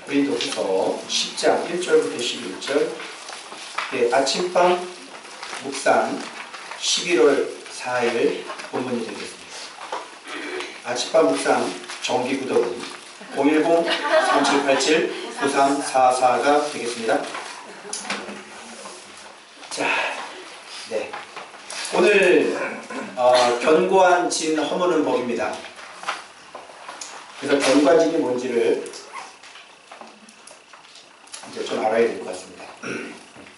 고린도후서 10장 1절부터 11절. 아침밤 묵상 11월 4일 본문이 되겠습니다. 아침밤 묵상 정기 구독은 010-3787-9344가 되겠습니다. 자, 네. 오늘 견고한 진 허무는 법입니다. 그래서 견고한 진이 뭔지를 이제 좀 알아야 될 것 같습니다.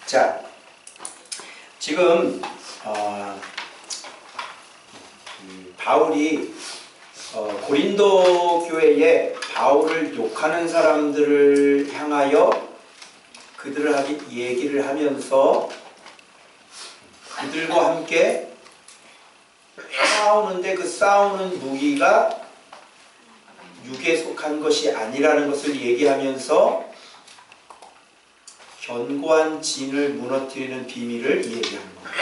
자, 지금 바울이 고린도 교회에 바울을 욕하는 사람들을 향하여 그들을 얘기를 하면서 그들과 함께 싸우는데 그 싸우는 무기가 육에 속한 것이 아니라는 것을 얘기하면서 견고한 진을 무너뜨리는 비밀을 얘기하는 겁니다.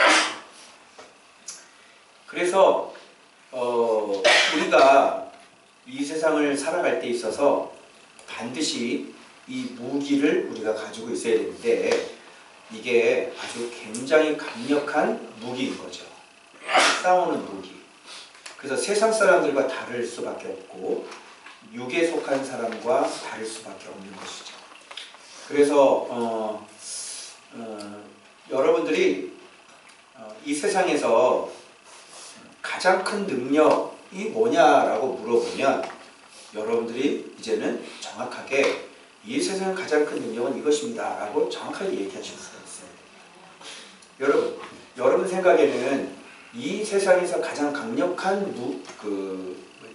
그래서 우리가 이 세상을 살아갈 때 있어서 반드시 이 무기를 우리가 가지고 있어야 되는데 이게 아주 굉장히 강력한 무기인 거죠. 싸우는 무기. 그래서 세상 사람들과 다를 수밖에 없고 육에 속한 사람과 다를 수밖에 없는 것이죠. 그래서 여러분들이 이 세상에서 가장 큰 능력이 뭐냐라고 물어보면 여러분들이 이제는 정확하게 이 세상의 가장 큰 능력은 이것입니다 라고 정확하게 얘기하실 수가 있어요. 여러분 생각에는 이 세상에서 가장 강력한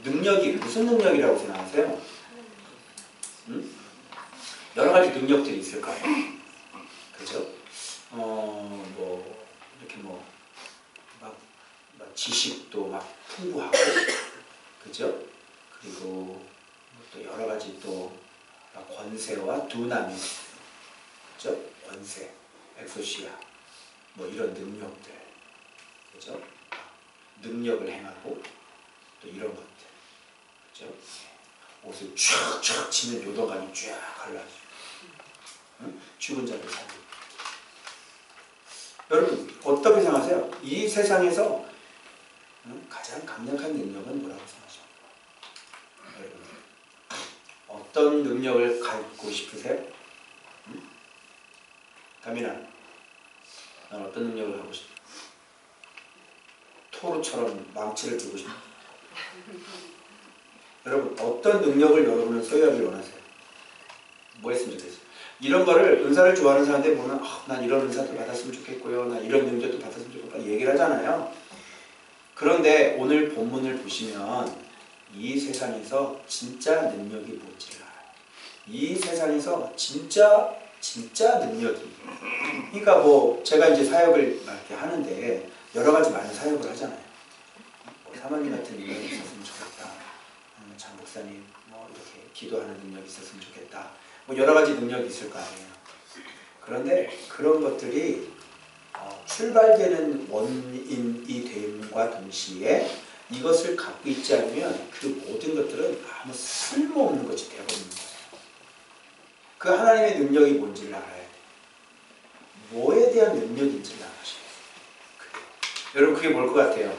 능력이 무슨 능력이라고 생각하세요? 여러 가지 능력들이 있을 거예요. 그죠? 이렇게 막 지식도 막 풍부하고, 그죠? 그리고 또 여러 가지 또 권세와 두나미, 그죠? 권세, 엑소시아, 이런 능력들, 그죠? 능력을 행하고 또 이런 것들, 그죠? 옷을 쫙쫙 치면 요동감이 쫙 갈라지고, 응? 죽은 자를 살리고. 여러분 어떻게 생각하세요? 이 세상에서 가장 강력한 능력은 뭐라고 생각하십니까? 여러분 어떤 능력을 갖고 싶으세요? 다민아, 난 어떤 능력을 갖고 싶어? 토르처럼 망치를 들고 싶어? 여러분 어떤 능력을 여러분은 소유하길 원하세요? 뭐 했으면 좋겠어요? 이런 거를 은사를 좋아하는 사람한테 보면 난 이런 은사도 받았으면 좋겠고요, 난 이런 능력도 받았으면 좋겠다 얘기를 하잖아요. 그런데 오늘 본문을 보시면 이 세상에서 진짜 능력이 뭔지를 알아요. 이 세상에서 진짜 능력이, 그러니까 제가 이제 사역을 이렇게 하는데 여러 가지 많은 사역을 하잖아요. 사모님 같은 능력이 있었으면 좋겠다, 장 목사님 이렇게 기도하는 능력이 있었으면 좋겠다, 여러 가지 능력이 있을 거 아니에요. 그런데 그런 것들이 출발되는 원인이 됨과 동시에 이것을 갖고 있지 않으면 그 모든 것들은 아무 쓸모없는 것이 되어버리는 거예요. 그 하나님의 능력이 뭔지를 알아야 돼요. 뭐에 대한 능력인지를 알아셔야 돼요. 여러분 그게 뭘 것 같아요?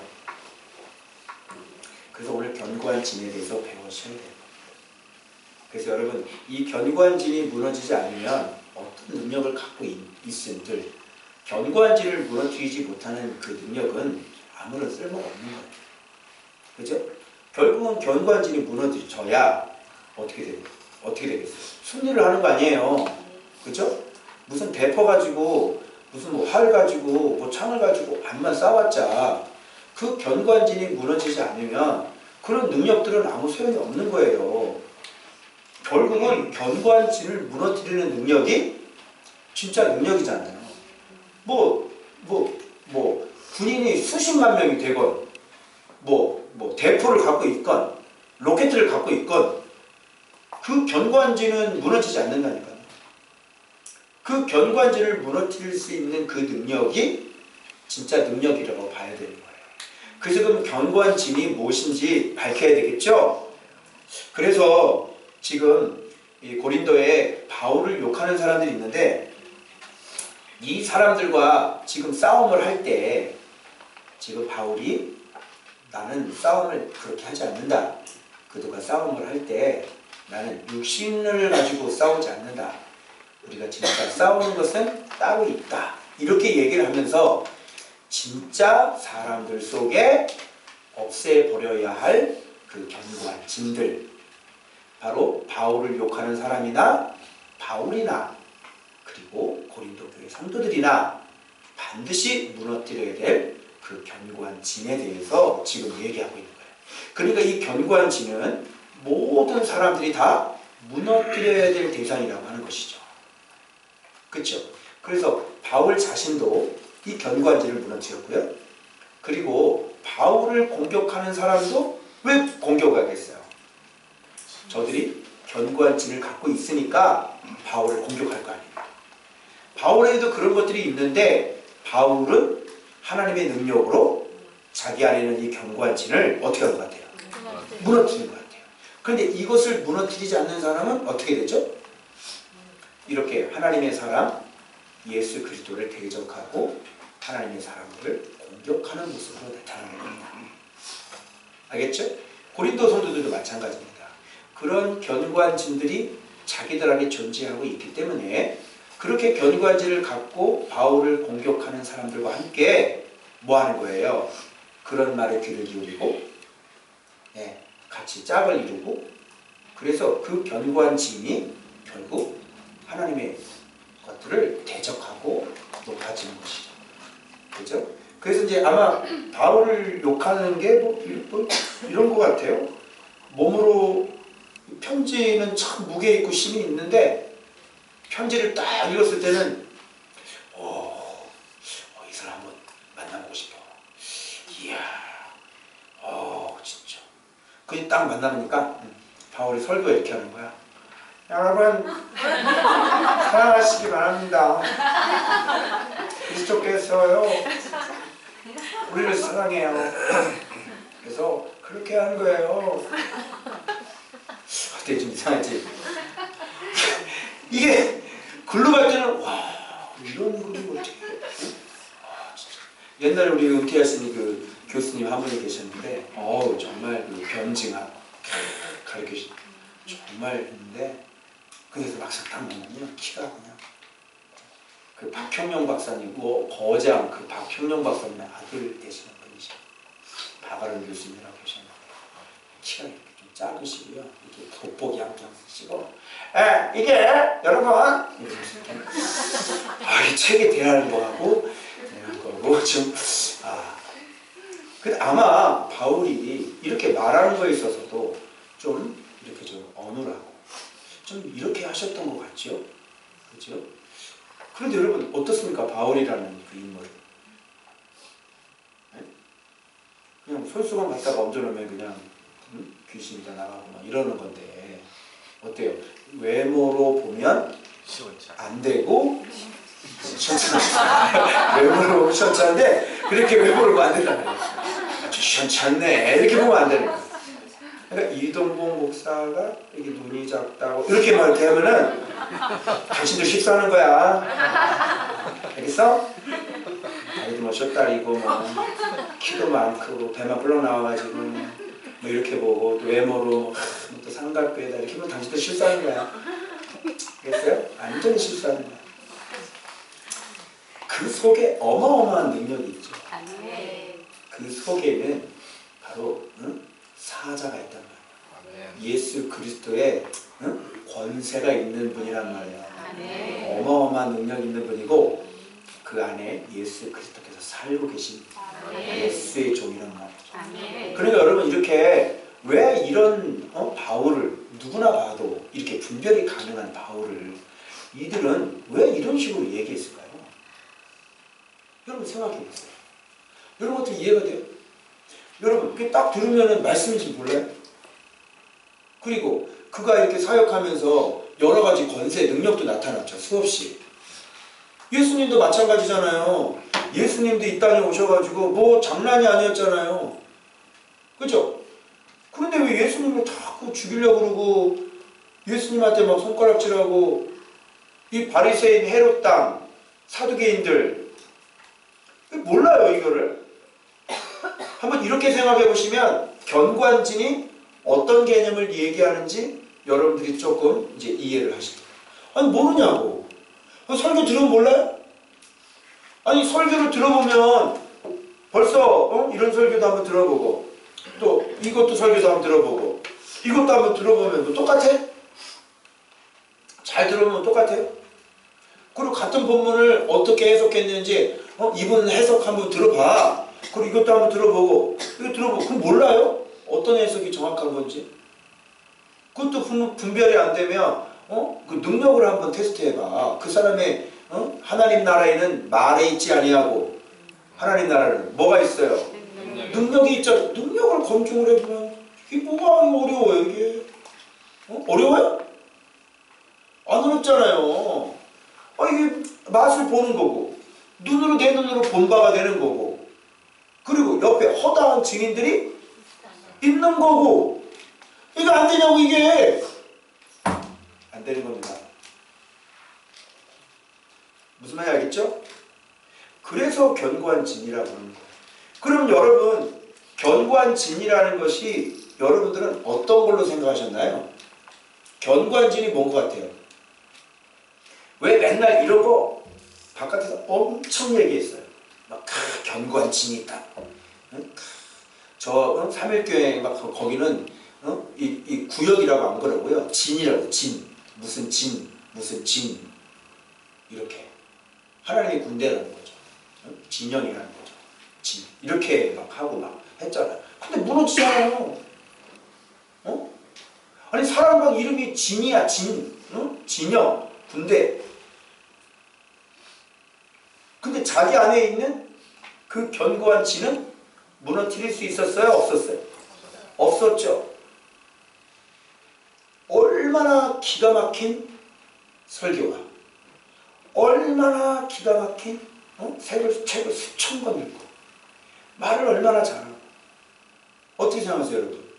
그래서 오늘 견고한 진에 대해서 배우셔야 돼요. 그래서 여러분 이 견고한 진이 무너지지 않으면 어떤 능력을 갖고 있은들 견고한 진을 무너뜨리지 못하는 그 능력은 아무런 쓸모가 없는 거예요. 그죠? 결국은 견고한 진이 무너져야 어떻게 되겠어요? 승리를 하는 거 아니에요. 그죠? 무슨 대포 가지고 무슨 활 가지고 창을 가지고 암만 싸웠자 그 견고한 진이 무너지지 않으면 그런 능력들은 아무 소용이 없는 거예요. 결국은 견고한 진을 무너뜨리는 능력이 진짜 능력이잖아요. 군인이 수십만 명이 되건 대포를 갖고 있건 로켓을 갖고 있건 그 견고한 진은 무너지지 않는다니까요. 그 견고한 진을 무너뜨릴 수 있는 그 능력이 진짜 능력이라고 봐야 되는 거예요. 그래서 그럼 견고한 진이 무엇인지 밝혀야 되겠죠? 그래서 지금 이 고린도에 바울을 욕하는 사람들이 있는데 이 사람들과 지금 싸움을 할 때 지금 바울이 나는 싸움을 그렇게 하지 않는다. 그들과 싸움을 할 때 나는 육신을 가지고 싸우지 않는다. 우리가 진짜 싸우는 것은 따로 있다. 이렇게 얘기를 하면서 진짜 사람들 속에 없애버려야 할 그 견고한 짐들, 바로 바울을 욕하는 사람이나 바울이나 그리고 고린도 교회 성도들이나 반드시 무너뜨려야 될 그 견고한 짐에 대해서 지금 얘기하고 있는 거예요. 그러니까 이 견고한 짐은 모든 사람들이 다 무너뜨려야 될 대상이라고 하는 것이죠. 그렇죠? 그래서 바울 자신도 이 견고한 짐을 무너뜨렸고요. 그리고 바울을 공격하는 사람도 왜 공격하겠어요? 저들이 견고한 짐을 갖고 있으니까 바울을 공격할 거 아닙니까? 바울에도 그런 것들이 있는데 바울은 하나님의 능력으로 자기 안에 있는 이 견고한 짐을 어떻게 하는 것 같아요? 무너뜨리는 것 같아요. 그런데 이것을 무너뜨리지 않는 사람은 어떻게 되죠? 이렇게 하나님의 사람 예수 그리스도를 대적하고 하나님의 사람들을 공격하는 모습으로 나타나는 겁니다. 알겠죠? 고린도 성도들도 마찬가지입니다. 그런 견고한 짐들이 자기들 안에 존재하고 있기 때문에 그렇게 견고한 짐을 갖고 바울을 공격하는 사람들과 함께 뭐 하는 거예요? 그런 말에 귀를 기울이고 같이 짝을 이루고 그래서 그 견고한 짐이 결국 하나님의 것들을 대적하고 높아지는 것이죠. 그죠? 그래서 이제 아마 바울을 욕하는 게 뭐 이런 것 같아요. 몸으로 편지는 참 무게 있고 힘이 있는데 편지를 딱 읽었을 때는 이 사람 한번 만나보고 싶어. 이야, 진짜. 그냥 딱 만나니까 바울이 설교 이렇게 하는 거야. 여러분 사랑하시기 바랍니다. 그리스도께서요 우리를 사랑해요. 그래서 그렇게 하는 거예요. 어때 좀 이상하지? 이게 글로 갈 때는 와 이런 글이 어떻게? 진짜. 옛날에 우리 은퇴하신 그 교수님 한 분이 계셨는데 정말 그 변증학 가르치신 정말 했는데 그래서 막상 딱 보면요 키가 그냥 그 박형룡 박사님 거장 그 박형룡 박사님 아들 되시는 분이시죠. 박아른 교수님이라고 계셨는데 키가 이렇게 좀 작으시고요. 이렇게 돋보기 안경 쓰시고 이게 여러분 이 책에 대하는 거하고 거고 좀 근데 아마 바울이 이렇게 말하는 거에 있어서도 좀 이렇게 좀 어눌하고 좀 이렇게 하셨던 것 같죠? 그렇죠? 그런데 여러분 어떻습니까? 바울이라는 그 인물은 그냥 손수건 갖다가 얹어놓으면 그냥 귀신이 다 나가고 막 이러는 건데 어때요? 외모로 보면 안 되고 외모로 보면 시원찮은데 그렇게 외모로 보면 안 된다는 거예요. 아주 시원찮네 이렇게 보면 안 되는 거예요. 그러니까 이동봉 목사가 이게 눈이 작다고 이렇게 막 이렇게 하면은 당신도 실수하는 거야. 알겠어? 다리도 뭐 숏다리고 뭐 키도 많고 배만 불렁 나와가지고 뭐 이렇게 보고 또 외모로 또 삼각배에다 이렇게 보면 당신도 실수하는 거야. 알겠어요? 완전히 실수하는 거야. 그 속에 어마어마한 능력이 있죠. 그 속에는 바로 사자가 있단 말이야. 예수 그리스도의 권세가 있는 분이란 말이야. 어마어마한 능력이 있는 분이고 그 안에 예수 그리스도께서 살고 계신 예수의 종이란 말이죠. 그러니까 여러분 이렇게 왜 이런 바울을 누구나 봐도 이렇게 분별이 가능한 바울을 이들은 왜 이런 식으로 얘기했을까요? 여러분 생각해 보세요. 여러분 어떻게 이해가 돼요? 여러분 그게 딱 들으면 말씀인지 몰라요? 그리고 그가 이렇게 사역하면서 여러 가지 권세, 능력도 나타났죠. 수없이. 예수님도 마찬가지잖아요. 예수님도 이 땅에 오셔가지고 뭐 장난이 아니었잖아요. 그죠? 그런데 왜 예수님을 자꾸 죽이려고 그러고 예수님한테 막 손가락질하고 이 바리새인 헤롯 당 사두개인들 몰라요 이거를. 한번 이렇게 생각해 보시면 견고한진이 어떤 개념을 얘기하는지 여러분들이 조금 이제 이해를 하실 거예요. 아니 모르냐고. 설교 들으면 몰라요? 아니 설교를 들어보면 벌써 이런 설교도 한번 들어보고 또 이것도 설교도 한번 들어보고 이것도 한번 들어보면 뭐 똑같아? 잘 들어보면 똑같아요? 그리고 같은 본문을 어떻게 해석했는지 이분 해석 한번 들어봐. 그리고 이것도 한번 들어보고 이거 들어보고 그럼 몰라요? 어떤 해석이 정확한 건지. 그것도 분별이 안 되면 그 능력을 한번 테스트해봐. 그 사람의 하나님 나라에는 말에 있지 아니하고 하나님 나라는 뭐가 있어요? 능력이 있죠. 능력을 검증을 해보면 이게 뭐가 어려워요 이게? 어려워요? 안 어렵잖아요. 이게 맛을 보는 거고 눈으로 내 눈으로 본 바가 되는 거고 그리고 옆에 허다한 증인들이 있는 거고 이거 안 되냐고 이게 안 되는 겁니다. 무슨 말인지 알겠죠? 그래서 견고한 진이라고 하는 거예요. 그럼 여러분 견고한 진이라는 것이 여러분들은 어떤 걸로 생각하셨나요? 견고한 진이 뭔 것 같아요? 왜 맨날 이런 거 바깥에서 엄청 얘기했어요. 막 견고한 진이 있다. 저 삼일교회 막 거기는 이 구역이라고 안 그러고요. 진이라고 진. 무슨 진. 무슨 진. 이렇게. 하나님의 군대라는 거죠. 진영이라는 거죠. 진. 이렇게 막 하고 막 했잖아요. 근데 무너지잖아요. 아니 사람방 이름이 진이야. 진. 진영. 군대. 근데 자기 안에 있는 그 견고한 진은 무너뜨릴 수 있었어요? 없었어요? 없었죠. 얼마나 기가 막힌 설교가 얼마나 기가 막힌 책을 수천 권 읽고 말을 얼마나 잘하고 어떻게 생각하세요 여러분?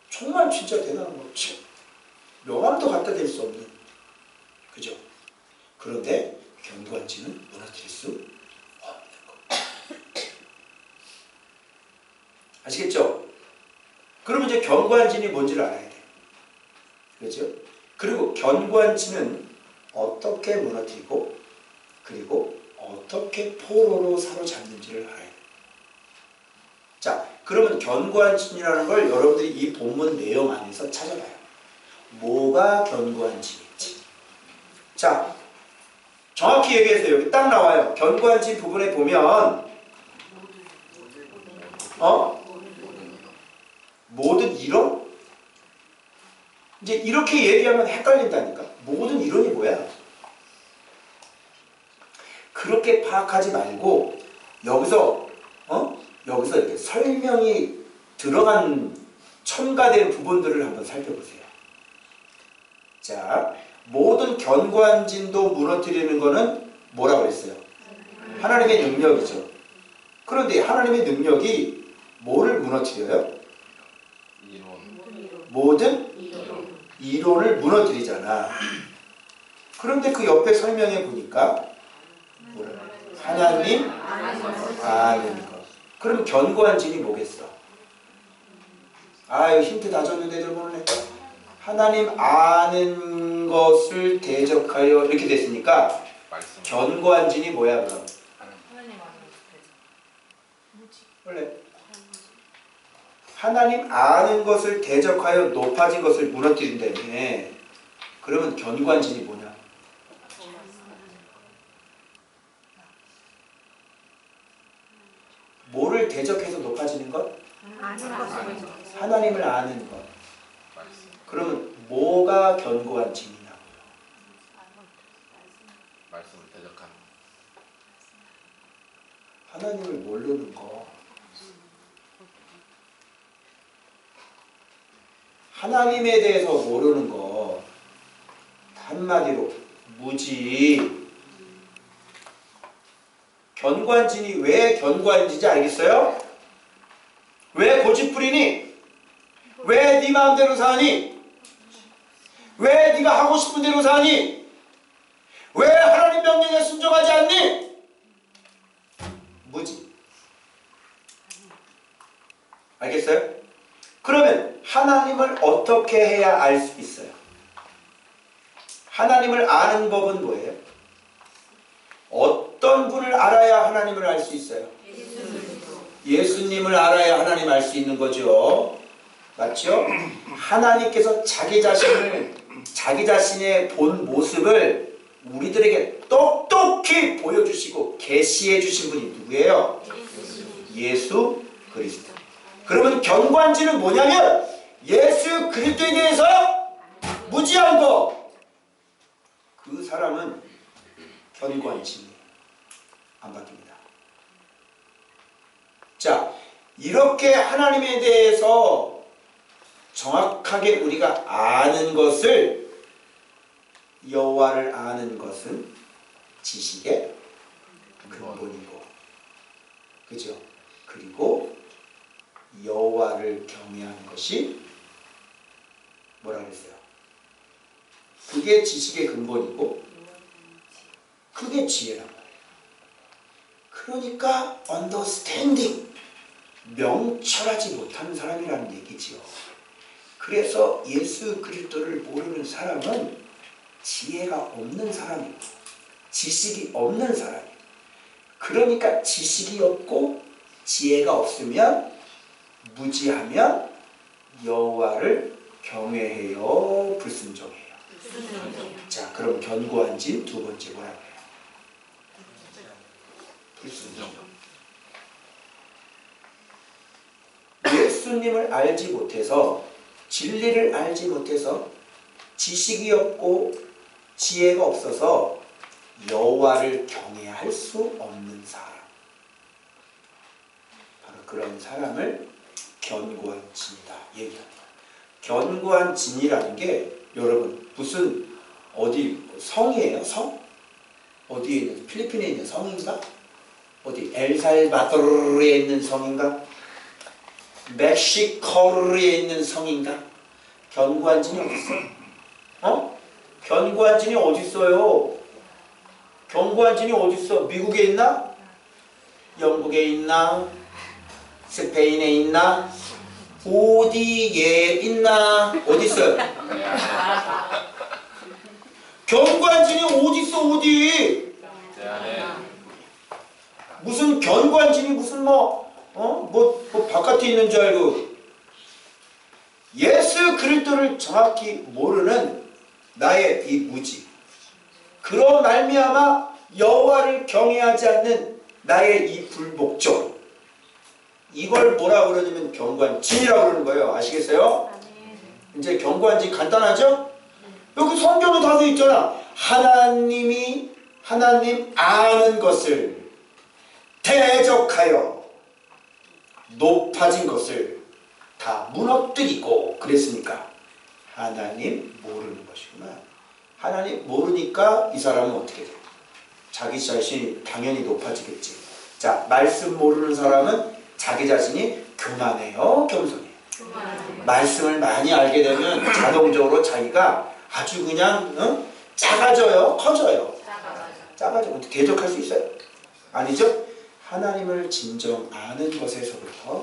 정말 진짜 대단한 거죠. 명함도 갖다 댈 수 없는 그죠? 그런데 견고한 진은 무너뜨릴 수 없는 거. 아시겠죠? 그러면 이제 견고한 진이 뭔지를 알아야 돼요. 그렇죠? 그리고 견고한 진은 어떻게 무너뜨리고 그리고 어떻게 포로로 사로잡는지를 알아야 돼요. 자, 그러면 견고한 진이라는 걸 여러분들이 이 본문 내용 안에서 찾아봐요. 뭐가 견고한 진인지. 자, 정확히 얘기해서 여기 딱 나와요. 견고한 진 부분에 보면 모든 이론? 이제 이렇게 얘기하면 헷갈린다니까. 모든 이론이 뭐야? 그렇게 파악하지 말고 여기서 이렇게 설명이 들어간 첨가된 부분들을 한번 살펴보세요. 자, 모든 견고한 진도 무너뜨리는 거는 뭐라고 그랬어요? 하나님의 능력이죠. 그런데 하나님의 능력이 뭐를 무너뜨려요? 모든 이론을 무너뜨리잖아. 그런데 그 옆에 설명해 보니까 하나님 아는 것. 그럼 견고한 진이 뭐겠어? 이거 힌트 다 줬는데 애들 모르네. 하나님 아는 것을 대적하여 이렇게 됐으니까 견고한 진이 뭐야 그럼? 하나님 아는 것을 대적. 원래 하나님 아는 것을 대적하여 높아진 것을 무너뜨린다며. 그러면 견고한 진이 뭐냐? 뭐를 대적해서 높아지는 것? 하나님을 아는 것. 그러면 뭐가 견고한 진이냐고요? 말씀을 대적하는 하나님을 모르는 거. 하나님에 대해서 모르는 거. 한마디로 무지. 견고한 진이 왜 견고한지 알겠어요? 왜 고집부리니? 왜 네 마음대로 사니? 왜 네가 하고 싶은 대로 사니? 왜 하나님 명령에 순종하지 않니? 무지. 알겠어요? 그러면 하나님을 어떻게 해야 알 수 있어요? 하나님을 아는 법은 뭐예요? 어떤 분을 알아야 하나님을 알 수 있어요? 예수님을 알아야 하나님 알 수 있는 거죠. 맞죠? 하나님께서 자기 자신의 본 모습을 우리들에게 똑똑히 보여주시고 계시해 주신 분이 누구예요? 예수 그리스도. 그러면 견고한지는 뭐냐면 예수 그리스도에 대해서 무지한 거. 그 사람은 견고한 진리예요. 안 바뀝니다. 자, 이렇게 하나님에 대해서 정확하게 우리가 아는 것을, 여호와를 아는 것은 지식의 근본이고, 그죠? 그리고 여호와를 경외하는 것이 뭐라 그랬어요? 그게 지식의 근본이고 그게 지혜란 말이에요. 그러니까 understanding, 명철하지 못하는 사람이라는 얘기지요. 그래서 예수 그리스도를 모르는 사람은 지혜가 없는 사람이고 지식이 없는 사람이에요. 그러니까 지식이 없고 지혜가 없으면, 무지하면 여호와를 경외해요, 불순종해요? 자, 그럼 견고한 진 두 번째 뭐라고 해요? 불순종. 예수님을 알지 못해서, 진리를 알지 못해서, 지식이 없고 지혜가 없어서 여호와를 경외할 수 없는 사람, 바로 그런 사람을 견고한 진이다 얘기합니다. 견고한 진이라는 게 여러분 무슨 어디 성이에요? 성? 어디에 있는, 필리핀에 있는 성인가? 어디 엘살바도르에 있는 성인가? 멕시코르에 있는 성인가? 견고한 진이 어디 있어요? 어? 견고한 진이 어디 있어요? 견고한 진이 어디 있어? 미국에 있나? 영국에 있나? 스페인에 있나? 어디에 있나? 어디 있어요? 견고한 진이 어디 있어? 어디? 무슨 견고한 진이 무슨 뭐 바깥에 있는 줄 알고. 예수 그리스도를 정확히 모르는 나의 이 무지, 그로 말미암아 여호와를 경외하지 않는 나의 이 불복종, 이걸 뭐라고 그러냐면 견고한 진이라고 그러는 거예요. 아시겠어요? 이제 견고한 진 간단하죠? 여기 성경에 다 써 있잖아. 하나님 아는 것을 대적하여 높아진 것을 다 무너뜨리고, 그랬으니까 하나님 모르는 것이구나. 하나님 모르니까 이 사람은 어떻게 돼? 자기 자신이 당연히 높아지겠지. 자, 말씀 모르는 사람은 자기 자신이 교만해요, 겸손해요? 말씀을 많이 알게 되면 자동적으로 자기가 아주 그냥 작아져요, 커져요? 작아져. 어떻게 대적할 수 있어요? 아니죠? 하나님을 진정 아는 것에서부터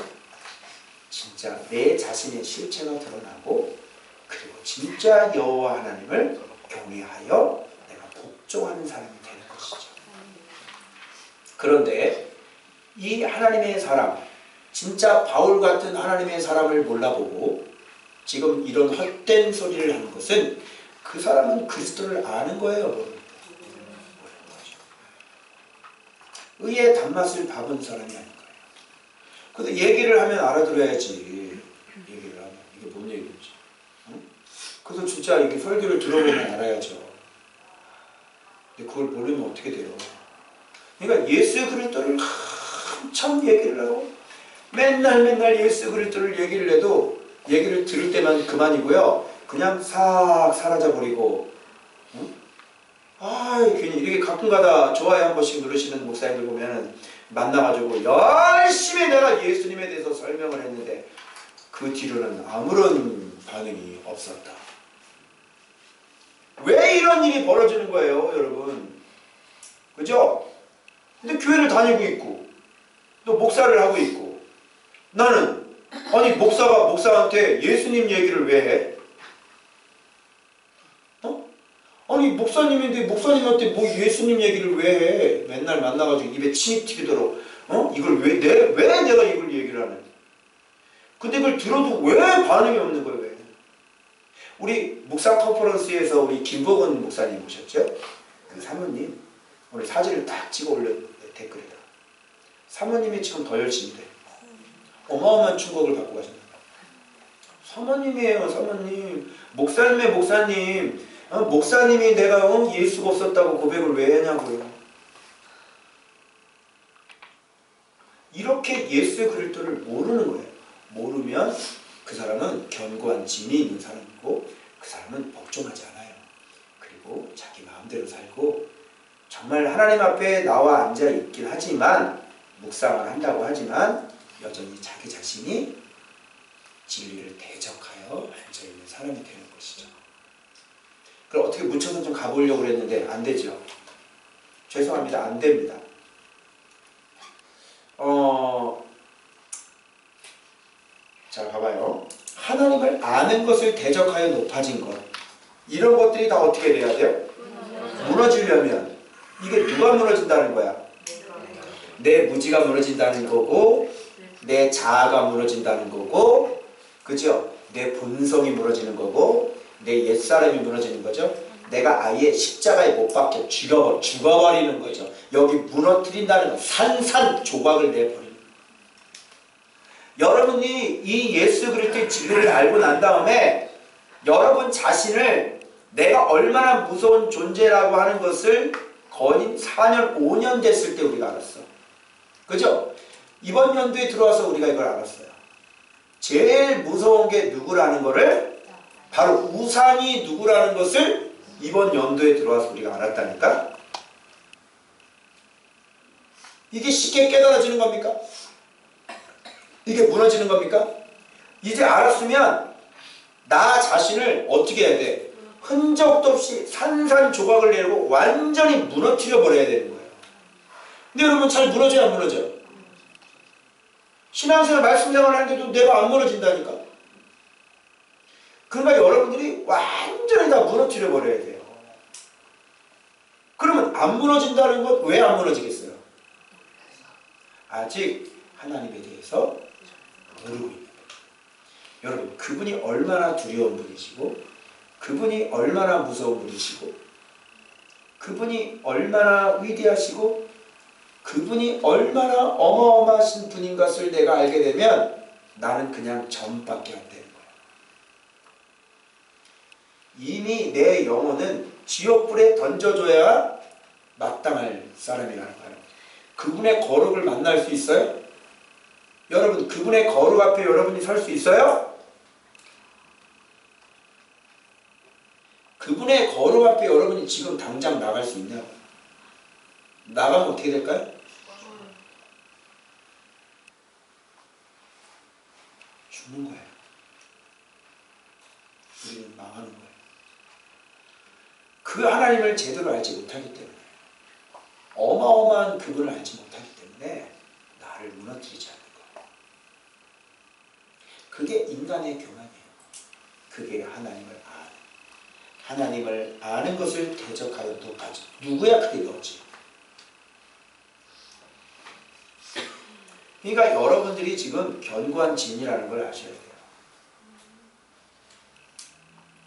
진짜 내 자신의 실체가 드러나고, 그리고 진짜 여호와 하나님을 경외하여 내가 복종하는 사람이 되는 것이죠. 그런데 이 하나님의 사람, 진짜 바울 같은 하나님의 사람을 몰라보고 지금 이런 헛된 소리를 하는 것은, 그 사람은 그리스도를 아는 거예요. 의의 단맛을 밥은 사람이 아닌 거예요. 근데 얘기를 하면 알아들어야지. 얘기를 하면 이게 뭔 얘기인지. 응? 그래서 진짜 이게 설교를 들어보면 알아야죠. 근데 그걸 모르면 어떻게 돼요? 그러니까 예수 그리스도를 한참 얘기를 하고 맨날 예수 그리스도를 얘기를 해도 얘기를 들을 때만 그만이고요. 그냥 싹 사라져버리고, 응? 괜히 이렇게 가끔가다 좋아요 한 번씩 누르시는 목사님들 보면 만나가지고 열심히 내가 예수님에 대해서 설명을 했는데 그 뒤로는 아무런 반응이 없었다. 이런 일이 벌어지는 거예요, 여러분. 그죠? 근데 교회를 다니고 있고 또 목사를 하고 있고 나는 아니 목사가 목사한테 예수님 얘기를 왜 해? 아니 목사님인데 목사님한테 뭐 예수님 얘기를 왜 해? 맨날 만나가지고 입에 침이 튀기도록 이걸 왜 내가 이걸 얘기를 하는? 근데 그걸 들어도 왜 반응이 없는 거예요? 왜? 우리 묵상 컨퍼런스에서 우리 김복원 목사님 오셨죠? 그 사모님 오늘 사진을 딱 찍어 올렸는데 댓글에다 사모님이 지금 더 열심히 돼. 어마어마한 충격을 받고 가신다. 사모님이에요, 사모님. 목사님의 목사님. 목사님이 내가 예수가 없었다고 고백을 왜 하냐고요. 이렇게 예수 그리스도를 모르는 거예요. 모르면 그 사람은 견고한 진이 있는 사람이고 그 사람은 복종하지 않아요. 그리고 자기 마음대로 살고 정말 하나님 앞에 나와 앉아 있긴 하지만 묵상을 한다고 하지만 여전히 자기 자신이 진리를 대적하여 앉아 있는 사람이 되는 것이죠. 그럼 어떻게 묻혀서 좀 가보려고 그랬는데 안 되죠. 죄송합니다. 안 됩니다. 자, 봐봐요. 하나님을 아는 것을 대적하여 높아진 것. 이런 것들이 다 어떻게 돼야 돼요? 무너지려면 이게 누가 무너진다는 거야? 내 무지가 무너진다는 거고 내 자아가 무너진다는 거고 그죠? 내 본성이 무너지는 거고 내 옛사람이 무너지는 거죠. 내가 아예 십자가에 못 박혀 죽어버리는 거죠. 여기 무너뜨린다는 건 산산조각을 내버리는 거예요. 여러분이 이 예수 그리스도의 진리를 알고 난 다음에 여러분 자신을 내가 얼마나 무서운 존재라고 하는 것을 거의 4년, 5년 됐을 때 우리가 알았어. 그죠? 이번 연도에 들어와서 우리가 이걸 알았어요. 제일 무서운 게 누구라는 거를 바로 우상이 누구라는 것을 이번 연도에 들어와서 우리가 알았다니까? 이게 쉽게 깨달아지는 겁니까? 이게 무너지는 겁니까? 이제 알았으면 나 자신을 어떻게 해야 돼? 흔적도 없이 산산조각을 내고 완전히 무너뜨려 버려야 되는 거예요. 근데 여러분 잘 무너져요, 안 무너져요? 신앙생활 말씀생활 하는데도 내가 안 무너진다니까? 그러니까 여러분들이 완전히 다 무너뜨려 버려야 돼요. 그러면 안 무너진다는 건 왜 안 무너지겠어요? 아직 하나님에 대해서 모르고 있는 거예요. 여러분 그분이 얼마나 두려운 분이시고 그분이 얼마나 무서운 분이시고 그분이 얼마나 위대하시고 그분이 얼마나 어마어마하신 분인 것을 내가 알게 되면 나는 그냥 점밖에 안 되는 거예요. 이미 내 영혼은 지옥불에 던져줘야 마땅할 사람이라는 거예요. 그분의 거룩을 만날 수 있어요? 여러분 그분의 거룩 앞에 여러분이 설 수 있어요? 그분의 거룩 앞에 여러분이 지금 당장 나갈 수 있냐고. 나가면 어떻게 될까요? 죽는 거예요. 우리는 망하는 거예요. 그 하나님을 제대로 알지 못하기 때문에 어마어마한 그분을 알지 못하기 때문에 나를 무너뜨리지 않는 거예요. 그게 인간의 교만이에요. 그게 하나님을 아는 것을 대적하여 높아져. 누구야 그게 너지? 그러니까 여러분들이 지금 견고한 진이라는 걸 아셔야 돼요.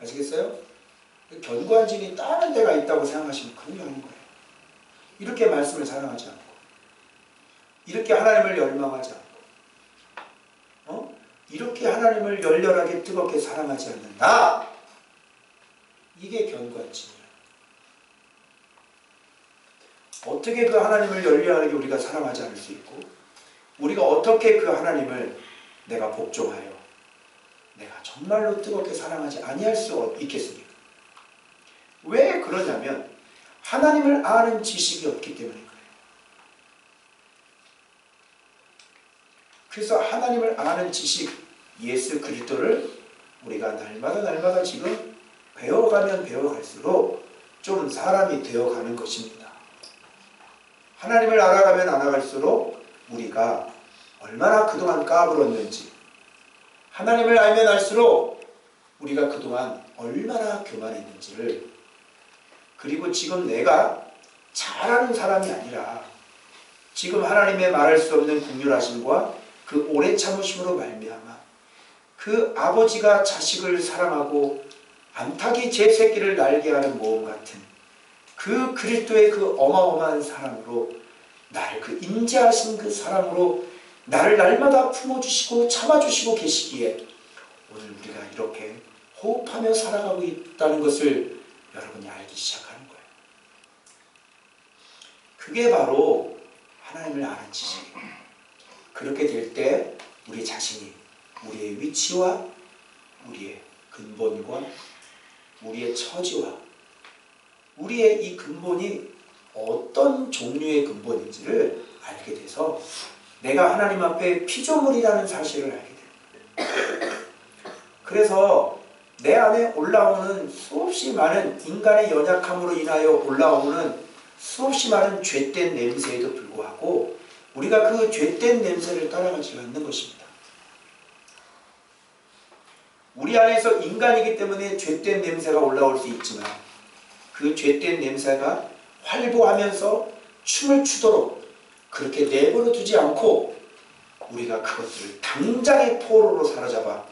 아시겠어요? 견고한 진이 다른 데가 있다고 생각하시면 그런 게 아닌 거예요. 이렇게 말씀을 사랑하지 않고 이렇게 하나님을 열망하지 않고 이렇게 하나님을 열렬하게 뜨겁게 사랑하지 않는다. 이게 견고한 진이에요. 어떻게 그 하나님을 열렬하게 우리가 사랑하지 않을 수 있고 우리가 어떻게 그 하나님을 내가 복종하여 내가 정말로 뜨겁게 사랑하지 아니할 수 있겠습니까? 왜 그러냐면 하나님을 아는 지식이 없기 때문인 거예요. 그래서 하나님을 아는 지식 예수 그리스도를 우리가 날마다 지금 배워가면 배워갈수록 좀 사람이 되어가는 것입니다. 하나님을 알아가면 알아갈수록 우리가 얼마나 그동안 까불었는지, 하나님을 알면 알수록 우리가 그동안 얼마나 교만했는지를, 그리고 지금 내가 잘하는 사람이 아니라 지금 하나님의 말할 수 없는 긍휼하심과 그 오래 참으심으로 말미암아 그 아버지가 자식을 사랑하고 암탉이 제 새끼를 날게 하는 모험 같은 그 그리스도의 그 어마어마한 사랑으로, 나를 그 인자하신 그 사랑으로 나를 날마다 품어주시고 참아주시고 계시기에 오늘 우리가 이렇게 호흡하며 살아가고 있다는 것을 여러분이 알기 시작하는 거예요. 그게 바로 하나님을 아는 지식이에요. 그렇게 될 때 우리 자신이 우리의 위치와 우리의 근본과 우리의 처지와 우리의 이 근본이 어떤 종류의 근본인지를 알게 돼서 내가 하나님 앞에 피조물이라는 사실을 알게 됩니다. 그래서 내 안에 올라오는 수없이 많은 인간의 연약함으로 인하여 올라오는 수없이 많은 죄된 냄새에도 불구하고 우리가 그 죄된 냄새를 따라가지 않는 것입니다. 우리 안에서 인간이기 때문에 죄된 냄새가 올라올 수 있지만 그 죄된 냄새가 활보하면서 춤을 추도록 그렇게 내버려 두지 않고 우리가 그것들을 당장의 포로로 사로잡아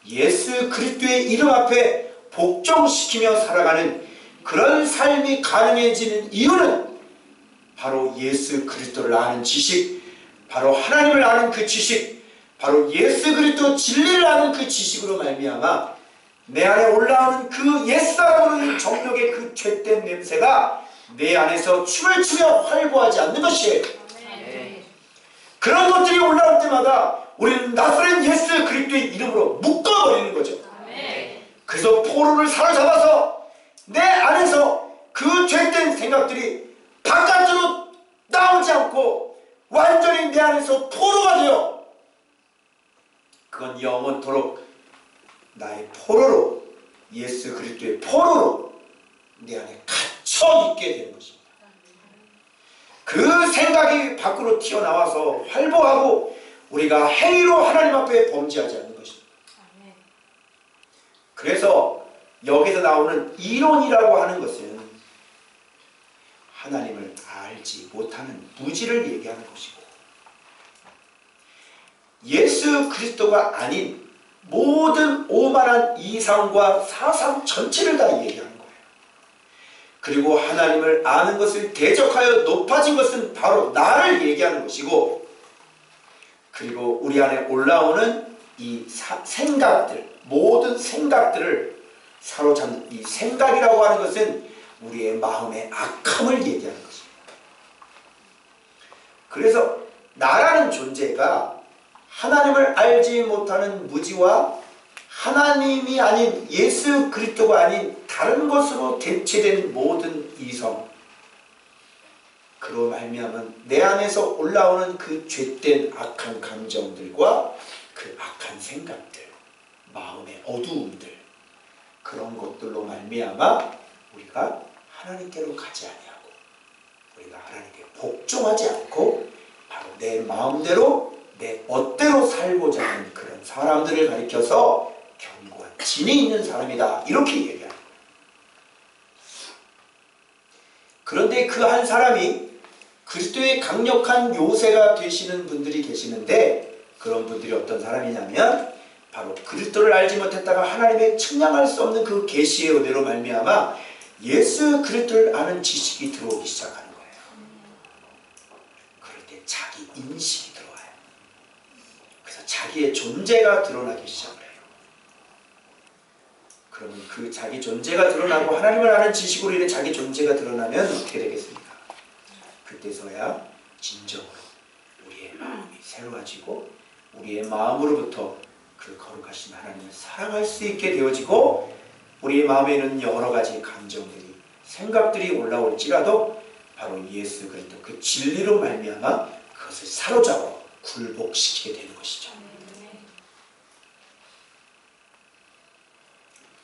예수 그리스도의 이름 앞에 복종시키며 살아가는 그런 삶이 가능해지는 이유는 바로 예수 그리스도를 아는 지식, 바로 하나님을 아는 그 지식, 바로 예수 그리스도 진리를 아는 그 지식으로 말미암아 내 안에 올라오는 그 옛사람으로는 정욕의 그 죄된 냄새가 내 안에서 춤을 추며 활보하지 않는 것이에요. 그런 것들이 올라올 때마다 우리는 나사렛 예수 그리스도의 이름으로 묶어버리는 거죠. 그래서 포로를 사로잡아서 내 안에서 그 죄된 생각들이 바깥으로 나오지 않고 완전히 내 안에서 포로가 되어 그건 영원토록 나의 포로로, 예수 그리스도의 포로로 내 안에 갇혀 있게 되는 것입니다. 그 생각이 밖으로 튀어나와서 활보하고 우리가 행위로 하나님 앞에 범죄하지 않는 것입니다. 그래서 여기서 나오는 이론이라고 하는 것은 하나님을 알지 못하는 무지를 얘기하는 것이고 예수 그리스도가 아닌 모든 오만한 이상과 사상 전체를 다 얘기하는 거예요. 그리고 하나님을 아는 것을 대적하여 높아진 것은 바로 나를 얘기하는 것이고, 그리고 우리 안에 올라오는 이 생각들, 모든 생각들을 사로잡는 이 생각이라고 하는 것은 우리의 마음의 악함을 얘기하는 것입니다. 그래서 나라는 존재가 하나님을 알지 못하는 무지와 하나님이 아닌 예수 그리스도가 아닌 다른 것으로 대체된 모든 이성, 그로 말미암은 내 안에서 올라오는 그 죄된 악한 감정들과 그 악한 생각들, 마음의 어두움들, 그런 것들로 말미암아 우리가 하나님께로 가지 아니하고 우리가 하나님께 복종하지 않고 바로 내 마음대로 내 멋대로 살고자 하는 그런 사람들을 가리켜서 견고한 진이 있는 사람이다, 이렇게 얘기하는 거예요. 그런데 그 한 사람이 그리스도의 강력한 요새가 되시는 분들이 계시는데, 그런 분들이 어떤 사람이냐면 바로 그리스도를 알지 못했다가 하나님의 측량할 수 없는 그 계시의 은혜로 말미암아 예수 그리스도를 아는 지식이 들어오기 시작하는 거예요. 그럴 때 자기 인식이 들어와요. 그래서 자기의 존재가 드러나기 시작을 해요. 그러면 그 자기 존재가 드러나고 하나님을 아는 지식으로 인해 자기 존재가 드러나면 어떻게 되겠습니까? 그때서야 진정으로 우리의 마음이 새로워지고 우리의 마음으로부터 그 거룩하신 하나님을 사랑할 수 있게 되어지고, 우리의 마음에는 여러 가지 감정들이, 생각들이 올라올지라도 바로 예수 그리스도 그 진리로 말미암아 그것을 사로잡아 굴복시키게 되는 것이죠.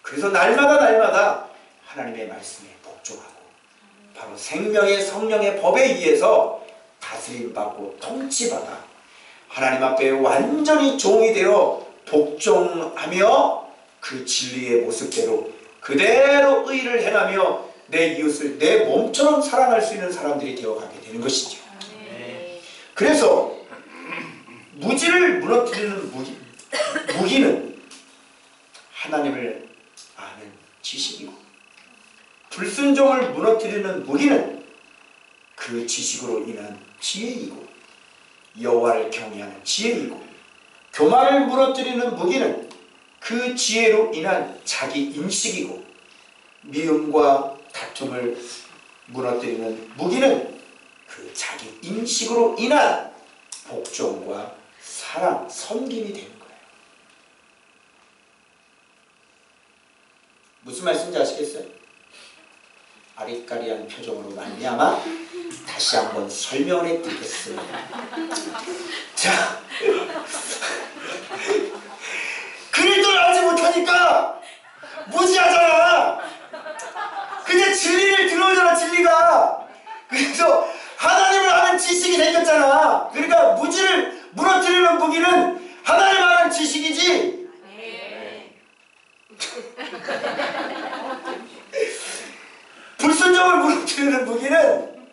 그래서 날마다 하나님의 말씀에 복종하고 바로 생명의 성령의 법에 의해서 다스림받고 통치받아 하나님 앞에 완전히 종이 되어 복종하며 그 진리의 모습대로 그대로 의를 행하며 내 이웃을 내 몸처럼 사랑할 수 있는 사람들이 되어가게 되는 것이죠. 그래서 무지를 무너뜨리는 무기는 하나님을 아는 지식이고, 불순종을 무너뜨리는 무기는 그 지식으로 인한 지혜이고, 여호와를 경외하는 지혜이고, 교만을 무너뜨리는 무기는 그 지혜로 인한 자기 인식이고, 미움과 다툼을 무너뜨리는 무기는 그 자기 인식으로 인한 복종과 사랑, 섬김이 되는 거예요. 무슨 말씀인지 아시겠어요? 아리까리한 표정으로 말미암아 다시 한번 설명을 해드리겠습니다. 자, 그리스도를 알지 못하니까 무지하잖아. 근데 진리를 들어오잖아, 진리가. 그래서 하나님을 아는 지식이 생겼잖아. 그러니까 무지를 무너뜨리는 무기는 하나님 아는 지식이지. 불순종을 무너뜨리는 무기는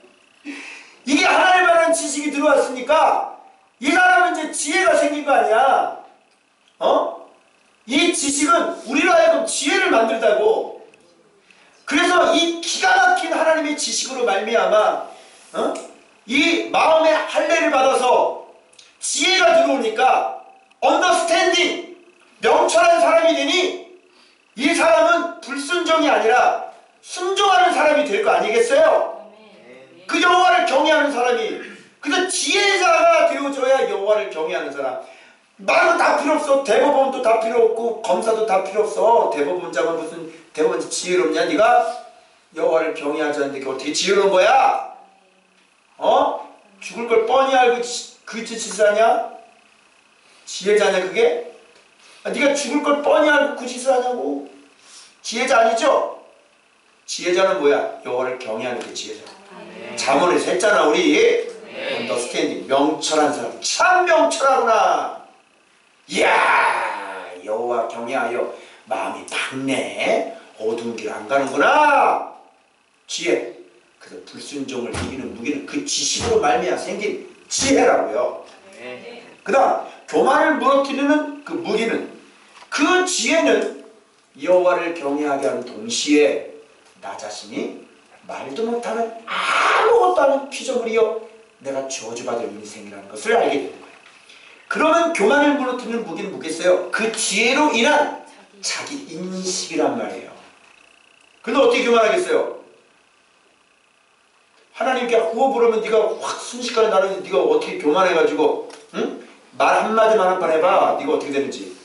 이게 하나님 아는 지식이 들어왔으니까 이 사람은 이제 지혜가 생긴 거 아니야. 이 지식은 우리로 하여금 지혜를 만들다고. 그래서 이 기가 막힌 하나님의 지식으로 말미암아 이 마음의 할례를 받아서 지혜가 들어오니까 언더스탠딩, 명철한 사람이 되니 이 사람은 불순종이 아니라 순종하는 사람이 될 거 아니겠어요? 그 여호와를 경외하는 사람이. 그래서 지혜자가 되어줘야 여호와를 경외하는 사람. 말은 다 필요 없어. 대법원도 다 필요 없고 검사도 다 필요 없어. 대법원장은 무슨 대법원이 지혜롭냐? 네가 여호와를 경외하지 않는데 그게 어떻게 지혜로운 거야? 죽을 걸 뻔히 알고 그 짓을 하냐? 지혜자냐 그게? 네가 죽을 걸 뻔히 알고 그 짓을 하냐고? 지혜자 아니죠? 지혜자는 뭐야? 여호와를 경외하는 게 지혜자. 잠언에서 했잖아 우리. 언더스탠딩, 명철한 사람. 참 명철하구나. 이야, 여호와 경외하여 마음이 밝네. 어두운 길 안 가는구나. 지혜. 그래서 불순종을 이기는 무기는 그 지식으로 말미암아 생긴 지혜라고요. 그 다음 교만을 무너뜨리는 그 무기는, 그 지혜는 여호와를 경외하게 하는 동시에 나 자신이 말도 못하는 아무것도 아닌 피조물이여 내가 저주받을 인생이라는 것을 알게 되는 거예요. 그러면 교만을 무너뜨리는 무기는 뭐겠어요? 그 지혜로 인한 자기 인식이란 말이에요. 근데 어떻게 교만하겠어요? 하나님께 구호 부르면 네가 확 순식간에 나를, 네가 어떻게 교만해가지고 말 한마디만 한 번 해봐. 네가 어떻게 되는지.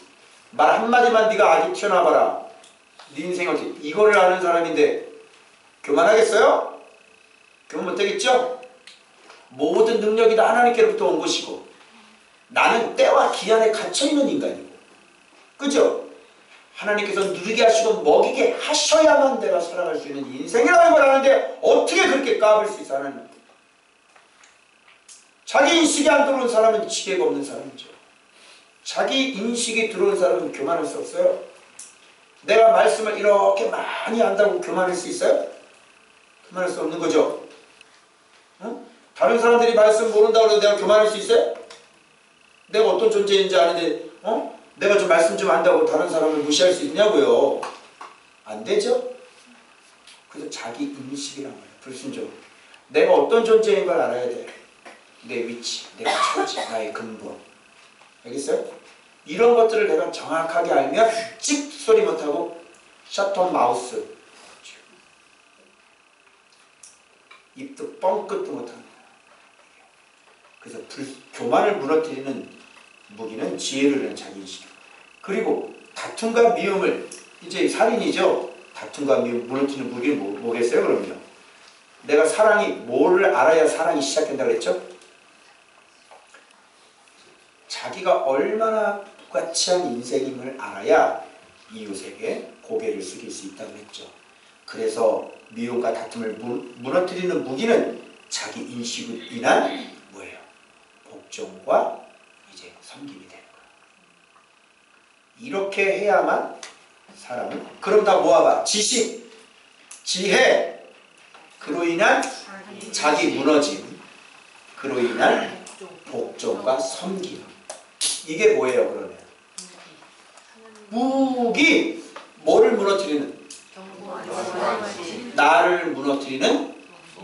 말 한마디만 네가 아기 튀어나와봐라. 네 인생이 어떻게. 이거를 아는 사람인데 교만하겠어요? 교만 못하겠죠? 모든 능력이 다 하나님께로부터 온 것이고 나는 때와 기한에 갇혀있는 인간이고, 그죠? 하나님께서 누리게 하시고 먹이게 하셔야만 내가 살아갈 수 있는 인생이라는 걸 아는데 어떻게 그렇게 까불 수 있어? 하나님. 자기 인식이 안 들어온 사람은 지혜가 없는 사람이죠. 자기 인식이 들어온 사람은 교만할 수 없어요. 내가 말씀을 이렇게 많이 안다고 교만할 수 있어요? 교만할 수 없는 거죠. 다른 사람들이 말씀 모른다고 해서 내가 교만할 수 있어요? 내가 어떤 존재인지 아는데 내가 좀 말씀 좀 안다고 다른 사람을 무시할 수 있냐고요. 안 되죠? 그래서 자기 인식이란 말이에요. 불순종. 내가 어떤 존재인 걸 알아야 돼. 내 위치, 내 처지, 나의 근본. 알겠어요? 이런 것들을 내가 정확하게 알면 찍소리 못하고 셔터 마우스, 입도 뻥끗도 못합니다. 그래서 교만을 무너뜨리는 무기는 지혜를 위한 자기인식이고, 그리고 다툼과 미움을, 이제 살인이죠. 다툼과 미움 무너뜨리는 무기는 뭐겠어요? 그럼요. 내가 사랑이 뭐를 알아야 사랑이 시작된다고 그랬죠? 자기가 얼마나 부가치한 인생임을 알아야 이웃에게 고개를 숙일 수 있다고 했죠. 그래서 미움과 다툼을 무너뜨리는 무기는 자기 인식으로 인한 뭐예요? 복종과 이제 섬김이 되는 거예요. 이렇게 해야만 사람은, 그럼 다 모아봐. 지식, 지혜, 그로 인한 자기 무너짐, 그로 인한 복종과 섬김. 이게 뭐예요, 그러면? 무기, 뭐를 무너뜨리는? 나를 무너뜨리는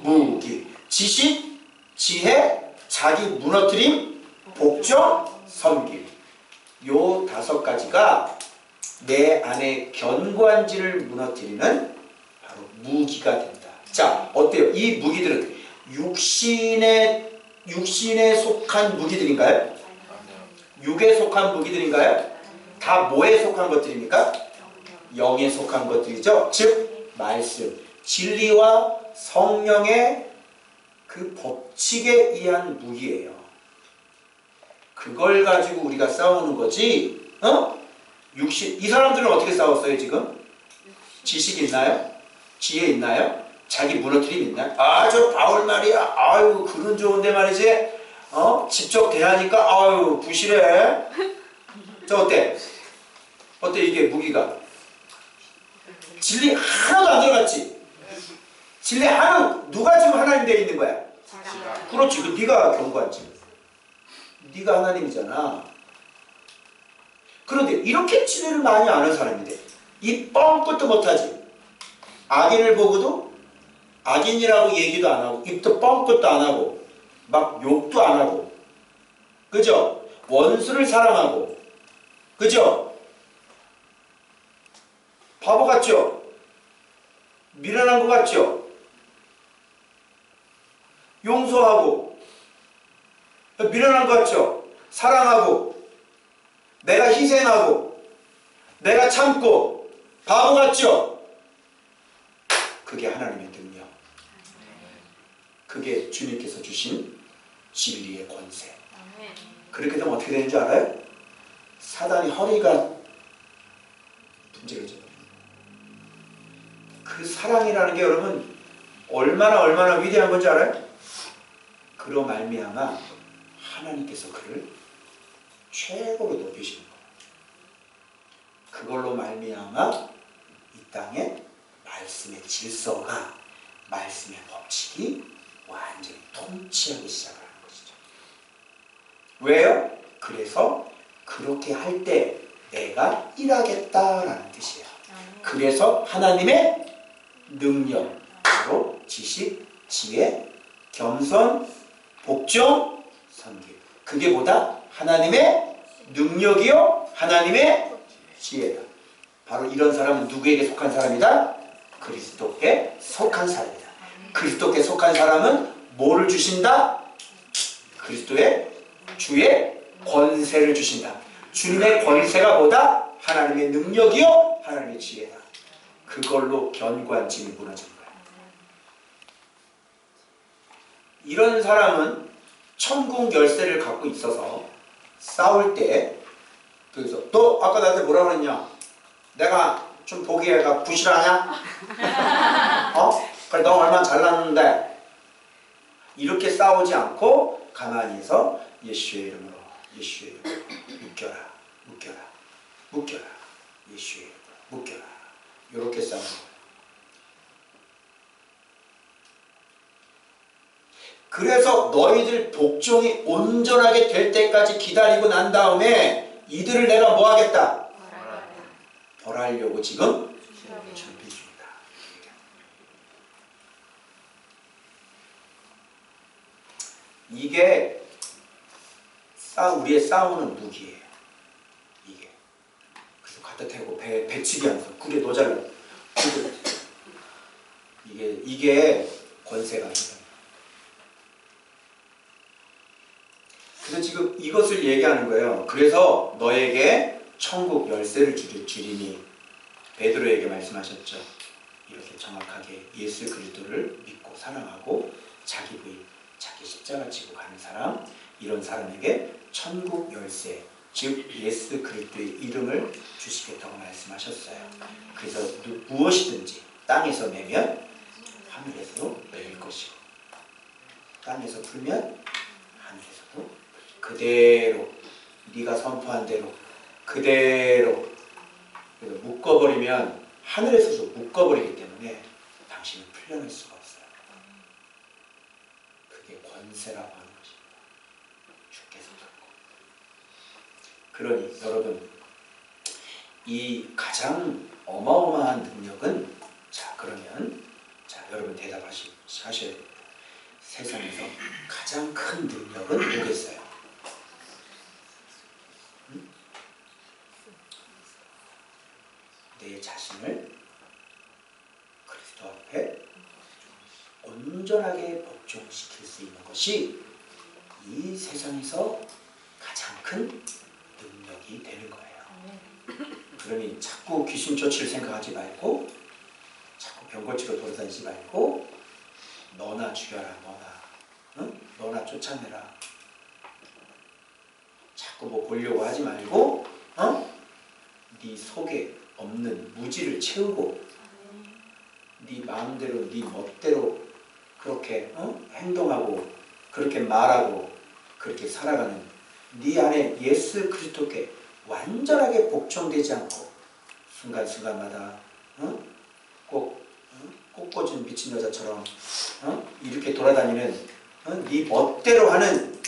무기. 지식, 지혜, 자기 무너뜨림, 복종, 섬김. 요 5가지가 내 안에 견고한지를 무너뜨리는 바로 무기가 된다. 자, 어때요? 이 무기들은 육신에 속한 무기들인가요? 육에 속한 무기들인가요? 다 뭐에 속한 것들입니까? 영에 속한 것들이죠. 즉 말씀, 진리와 성령의 그 법칙에 의한 무기예요. 그걸 가지고 우리가 싸우는 거지. 육신, 이 사람들은 어떻게 싸웠어요 지금? 지식 있나요? 지혜 있나요? 자기 무너뜨림 있나요? 아, 저 바울 말이야. 아유, 글은 좋은데 말이지. 직접 대하니까 아유 부실해. 저 어때? 어때 이게 무기가? 진리 하나도 안 들어갔지? 진리 하나, 누가 지금 하나님 되어 있는 거야? 그렇지, 그 네가 견고하지. 네가 하나님이잖아. 그런데 이렇게 진리를 많이 아는 사람인데 이 뻥끗도 못하지. 악인을 보고도 악인이라고 얘기도 안 하고 입도 뻥끗도 안 하고 막 욕도 안 하고, 그죠? 원수를 사랑하고, 그죠? 바보 같죠? 미련한 것 같죠? 용서하고, 미련한 것 같죠? 사랑하고, 내가 희생하고, 내가 참고, 바보 같죠? 그게 하나님의 능력. 그게 주님께서 주신 진리의 권세. 그렇게 되면 어떻게 되는 줄 알아요? 사단이 허리가 분질러져요. 그 사랑이라는 게 여러분 얼마나 위대한 건지 알아요? 그로 말미암아 하나님께서 그를 최고로 높이시는 거예요. 그걸로 말미암아 이 땅에 말씀의 질서가, 말씀의 법칙이 완전히 통치하기 시작하는 것이죠. 왜요? 그래서 그렇게 할 때 내가 일하겠다라는 뜻이에요. 그래서 하나님의 능력, 바로 지식, 지혜, 겸손, 복종, 섬김. 그게 뭐다? 하나님의 능력이요, 하나님의 지혜다. 바로 이런 사람은 누구에게 속한 사람이다? 그리스도께 속한 사람이다. 그리스도께 속한 사람은 뭐를 주신다? 그리스도의 주의 권세를 주신다. 주님의 권세가 뭐다? 하나님의 능력이요, 하나님의 지혜다. 그걸로 견고한 짐이 무너지는 거야. 이런 사람은 천국 열쇠를 갖고 있어서 싸울 때, 그래서 너 아까 나한테 뭐라 그랬냐? 내가 좀 보기에가 부실하냐? 그래 너 얼마나 잘났는데? 이렇게 싸우지 않고 가만히 있어 예수의 이름으로, 예수의 이름으로 묶여라, 묶여라, 묶여라, 예수의 이름으로 묶여라. 이렇게 싸우는 거예요. 그래서 너희들 복종이 온전하게 될 때까지 기다리고 난 다음에 이들을 내가 뭐 하겠다? 벌하려고 지금 준비 중이다. 이게 우리의 싸우는 무기예요. 이게. 그래서 갖다 대고 배치기 하면서 그게 너 잘라. 이게 권세가 아니다. 그래서 지금 이것을 얘기하는 거예요. 그래서 너에게 천국 열쇠를 주리니 베드로에게 말씀하셨죠. 이렇게 정확하게 예수 그리스도를 믿고 사랑하고 자기 부인, 자기 십자가 지고 가는 사람, 이런 사람에게 천국 열쇠, 즉 예수 그리스도의 이름을 주시겠다고 말씀하셨어요. 그래서 무엇이든지 땅에서 매면 하늘에서도 매일 것이고 땅에서 풀면 하늘에서도 그대로 네가 선포한 대로 그대로 묶어버리면 하늘에서도 묶어버리기 때문에 당신은 풀려날 수가 없어요. 그게 권세라고 하는 것입니다. 주께서 듣고. 그러니 여러분 이 가장 어마어마한 능력은 그러면 여러분 대답하셔야 됩니다. 세상에서 가장 큰 능력은 뭐겠어요? 내 자신을 그리스도 앞에 온전하게 복종시킬 수 있는 것이 이 세상에서 가장 큰 능력이 되는 거예요. 그러니 자꾸 귀신 쫓을 생각하지 말고 자꾸 병고치로 돌아다니지 말고 너나 죽여라 너나 쫓아내라 자꾸 뭐 보려고 하지 말고 네 속에 없는 무지를 채우고 네 마음대로 네 멋대로 그렇게 행동하고 그렇게 말하고 그렇게 살아가는 네 안에 예수 그리스도께 완전하게 복종되지 않고 순간순간마다 꼭 꽃꽂은 미친 여자처럼 이렇게 돌아다니는 네 멋대로 하는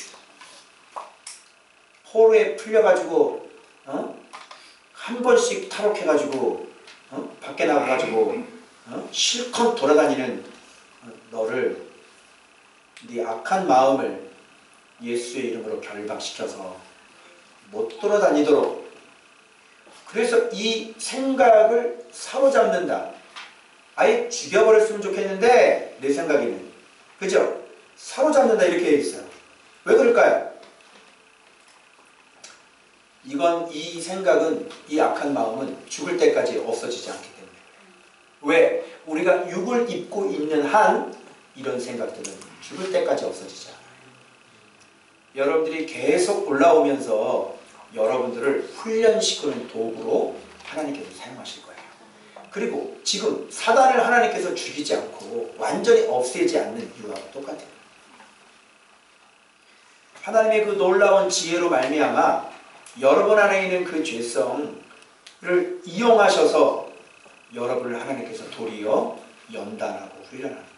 포로에 풀려가지고 한 번씩 탈옥해가지고 밖에 나가가지고 실컷 돌아다니는 너를 네 악한 마음을 예수의 이름으로 결박시켜서 못 돌아다니도록 그래서 이 생각을 사로잡는다. 아예 죽여버렸으면 좋겠는데 내 생각에는 그죠? 사로잡는다 이렇게 돼 있어요. 왜 그럴까요? 이 생각은 이 악한 마음은 죽을 때까지 없어지지 않기 때문에 왜? 우리가 육을 입고 있는 한 이런 생각들은 죽을 때까지 없어지지 않아요. 여러분들이 계속 올라오면서 여러분들을 훈련시키는 도구로 하나님께서 사용하실 거예요. 그리고 지금 사단을 하나님께서 죽이지 않고 완전히 없애지 않는 이유하고 똑같아요. 하나님의 그 놀라운 지혜로 말미암아 여러분 안에 있는 그 죄성을 이용하셔서 여러분을 하나님께서 도리어 연단하고 훈련하는 거예요.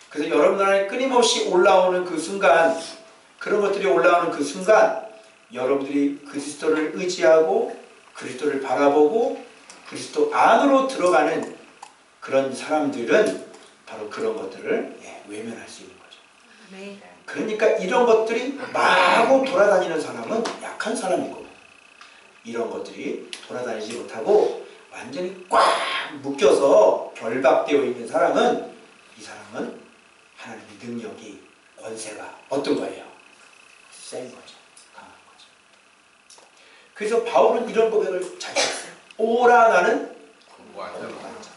그래서 여러분 안에 끊임없이 올라오는 그 순간 그런 것들이 올라오는 그 순간 여러분들이 그리스도를 의지하고 그리스도를 바라보고 그리스도 안으로 들어가는 그런 사람들은 바로 그런 것들을 외면할 수 있는 거죠. 네. 그러니까 이런 것들이 마구 돌아다니는 사람은 약한 사람이고 이런 것들이 돌아다니지 못하고 완전히 꽉 묶여서 결박되어 있는 사람은 이 사람은 하나님의 능력이 권세가 어떤 거예요? 센 거죠. 강한 거죠. 그래서 바울은 이런 고백을 잘 했어요. 오라 나는 건고한 자.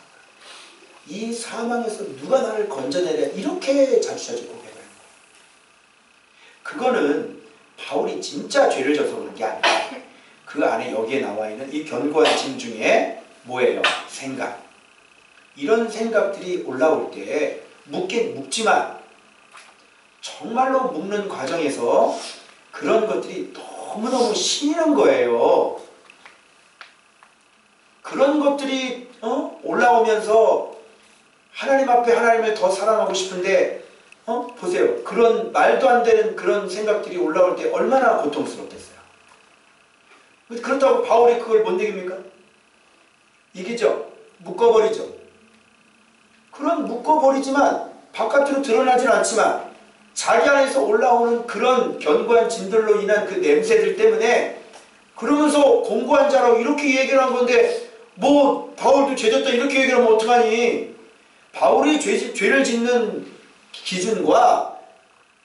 이 사망에서 누가 나를 건져내랴 이렇게 자주자주 고백을 해요. 그거는 바울이 진짜 죄를 져서 그런 게 아니라 그 안에 여기에 나와 있는 이 견고한 짐 중에 뭐예요? 생각. 이런 생각들이 올라올 때 묵긴 묵지만 정말로 묵는 과정에서 그런 것들이 너무너무 신이는 거예요. 그런 것들이 올라오면서 하나님 앞에 하나님을 더 사랑하고 싶은데 보세요. 그런 말도 안 되는 그런 생각들이 올라올 때 얼마나 고통스럽겠어요. 그렇다고 바울이 그걸 못 이깁니까? 이기죠. 묶어버리죠. 그런 묶어버리지만 바깥으로 드러나지는 않지만 자기 안에서 올라오는 그런 견고한 짐들로 인한 그 냄새들 때문에 그러면서 공고한 자라고 이렇게 얘기를 한 건데 뭐 바울도 죄졌다 이렇게 얘기를 하면 어떡하니? 바울이 죄를 짓는 기준과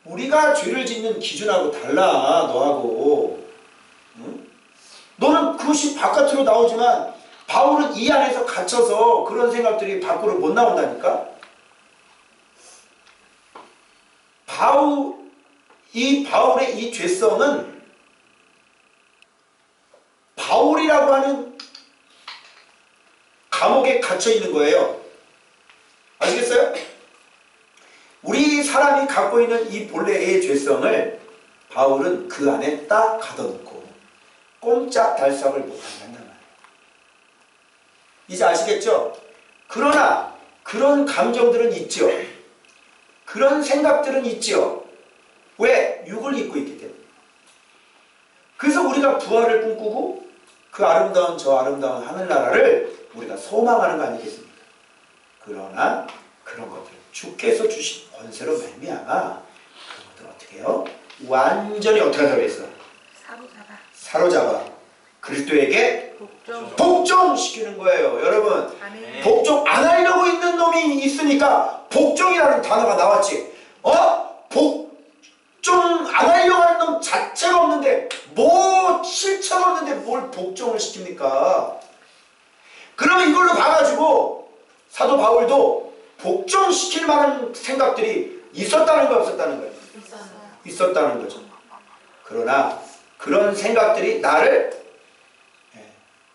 우리가 죄를 짓는 기준하고 달라. 너하고 응? 너는 그것이 바깥으로 나오지만 바울은 이 안에서 갇혀서 그런 생각들이 밖으로 못 나온다니까. 바울의 이 죄성은 바울이라고 하는 감옥에 갇혀 있는 거예요. 아시겠어요? 우리 사람이 갖고 있는 이 본래의 죄성을 바울은 그 안에 딱 가둬놓고 꼼짝달싹을 못하게 한단 말이에요. 이제 아시겠죠? 그러나 그런 감정들은 있죠. 그런 생각들은 있죠. 왜? 육을 입고 있기 때문에. 그래서 우리가 부활을 꿈꾸고 그 아름다운 저 아름다운 하늘나라를 우리가 소망하는 거 아니겠습니까? 그러나 그런 것들 주께서 주신 권세로 말미암아 그것들 어떻게 해요? 완전히 어떻게 하자고 했어? 사로잡아 그리스도에게 복종시키는 거예요. 여러분 아멘. 복종 안 하려고 있는 놈이 있으니까 복종이라는 단어가 나왔지. 복종 안 하려고 하는 놈 자체가 없는데 뭐 실체가 없는데 뭘 복종을 시킵니까? 그러면 이걸로 봐가지고 사도 바울도 복종시킬 만한 생각들이 있었다는 거야, 없었다는 거야? 있었다는 거죠. 그러나 그런 생각들이 나를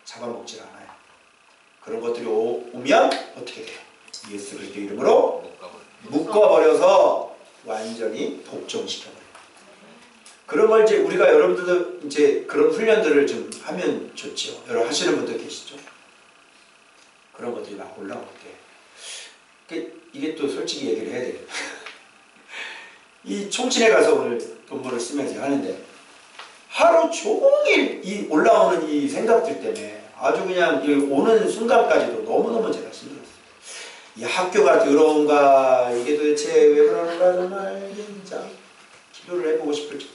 잡아먹질 않아요. 그런 것들이 오면 어떻게 돼요? 예수 그리스도 이름으로 묶어버려서 완전히 복종시켜버려요. 그런 걸 이제 우리가 여러분들도 이제 그런 훈련들을 좀 하면 좋죠. 여러분 하시는 분들 계시죠? 그런 것들이 막 올라올 때 이게 또 솔직히 얘기를 해야 돼요. 이 총친에 가서 오늘 본문을 쓰면서 하는데 하루 종일 이 올라오는 이 생각들 때문에 아주 그냥 이 오는 순간까지도 너무너무 제가 힘들었어요. 이 학교가 더러운가 이게 도대체 왜 그러는가 정말 진짜 기도를 해보고 싶을 정도.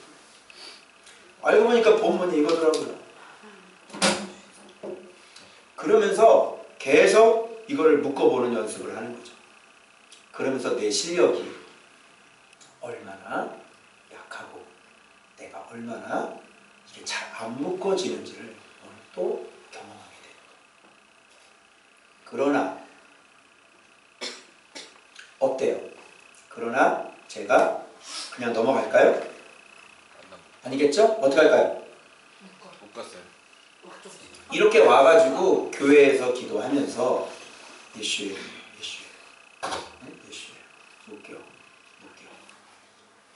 알고 보니까 본문이 이거더라고요. 그러면서 계속 이걸 묶어보는 연습을 하는 거죠. 그러면서 내 실력이 얼마나 약하고 내가 얼마나 이게 잘 안 묶어지는지를 오늘 또 경험하게 돼요. 그러나 어때요? 그러나 제가 그냥 넘어갈까요? 아니겠죠? 어떻게 할까요? 못 갔어요. 이렇게 와가지고 교회에서 기도하면서 예수의 묶여.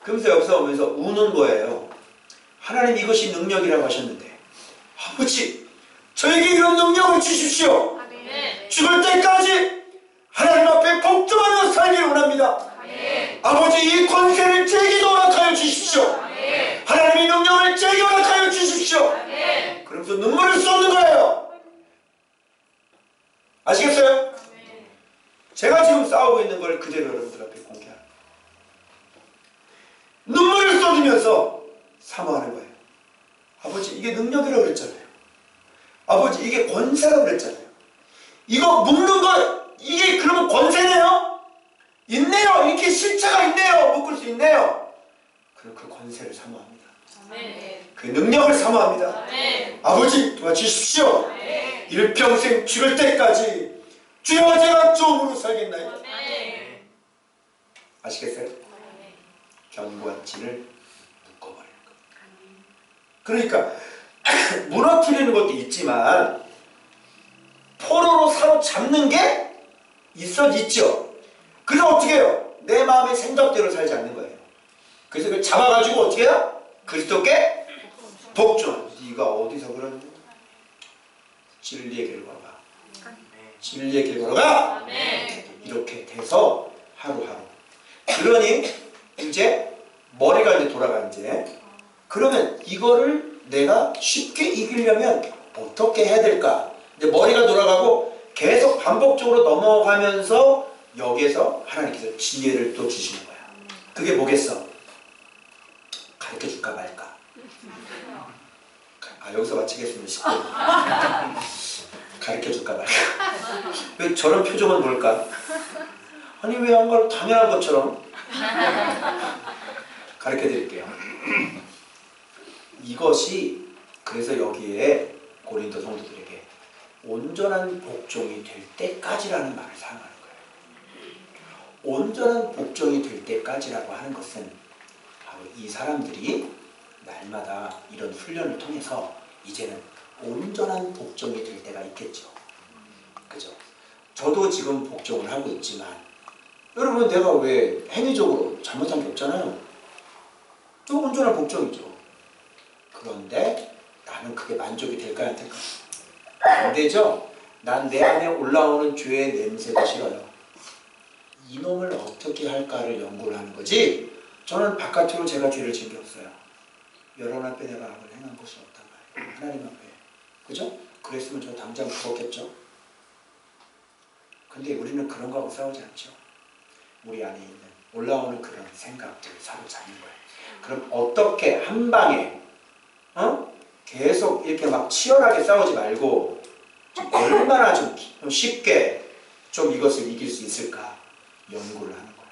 그러면서 여기서 오면서 우는 거예요. 하나님 이것이 능력이라고 하셨는데 아버지 저에게 이런 능력을 주십시오. 죽을 때까지 하나님 앞에 복종하며 살기를 원합니다. 아버지 이 권세를 제게 허락하여 주십시오. 하나님의 능력을 제게 허락하여 주십시오. 그러면서 눈물을 쏟는 거예요. 아시겠어요? 제가 지금 싸우고 있는 걸 그대로 여러분들 앞에 공개합니다. 눈물을 쏟으면서 사모하는 거예요. 아버지 이게 능력이라고 그랬잖아요. 아버지 이게 권세라고 그랬잖아요. 이거 묶는 거 이게 그러면 권세네요? 있네요. 이렇게 실체가 있네요. 묶을 수 있네요. 그럼 그 권세를 사모합니다. 그 능력을 사모합니다. 아버지 도와주십시오. 일평생 죽을 때까지 주여 제가 종으로 살겠나이다. 아시겠어요? 견고한 진을 묶어버리는 것. 그러니까 무너뜨리는 것도 있지만 포로로 사로잡는 게 있죠. 그래서 어떻게 해요? 내 마음의 생각대로 살지 않는 거예요. 그래서 그걸 잡아가지고 어떻게 해요? 그리스도께 복종. 네가 어디서 그런 진리의 길을 걸어가. 진리의 길 걸어가. 이렇게 돼서 하루하루. 그러니 이제 머리가 이제 돌아가 이제. 그러면 이거를 내가 쉽게 이기려면 어떻게 해야 될까? 이제 머리가 돌아가고 계속 반복적으로 넘어가면서 여기에서 하나님께서 지혜를 또 주시는 거야. 그게 뭐겠어? 가르쳐 줄까 말까? 여기서 마치겠습니다. 10분. 가르쳐 줄까 말까? 왜 저런 표정은 뭘까? 아니 왜 안 가르쳐? 당연한 것처럼 가르쳐 드릴게요. 이것이 그래서 여기에 고린도 성도들에게 온전한 복종이 될 때까지라는 말을 사용하는 거예요. 온전한 복종이 될 때까지라고 하는 것은 바로 이 사람들이 날마다 이런 훈련을 통해서 이제는 온전한 복종이 될 때가 있겠죠. 그죠? 저도 지금 복종을 하고 있지만 여러분 내가 왜 행위적으로 잘못한 게 없잖아요. 또 온전한 복종이죠. 그런데 나는 그게 만족이 될까요? 안 될까요? 안 되죠? 난 내 안에 올라오는 죄의 냄새가 싫어요. 이놈을 어떻게 할까를 연구를 하는 거지 저는 바깥으로 제가 죄를 지은 게 없어요. 여러분 앞에 내가 악을 행한 것이 없단 말이에요. 하나님 앞에. 그죠? 그랬으면 저 당장 죽었겠죠? 근데 우리는 그런 거하고 싸우지 않죠. 우리 안에 있는 올라오는 그런 생각들 사로잡는 거예요. 그럼 어떻게 한 방에 계속 이렇게 막 치열하게 싸우지 말고 좀 얼마나 좀 쉽게 좀 이것을 이길 수 있을까 연구를 하는 거예요.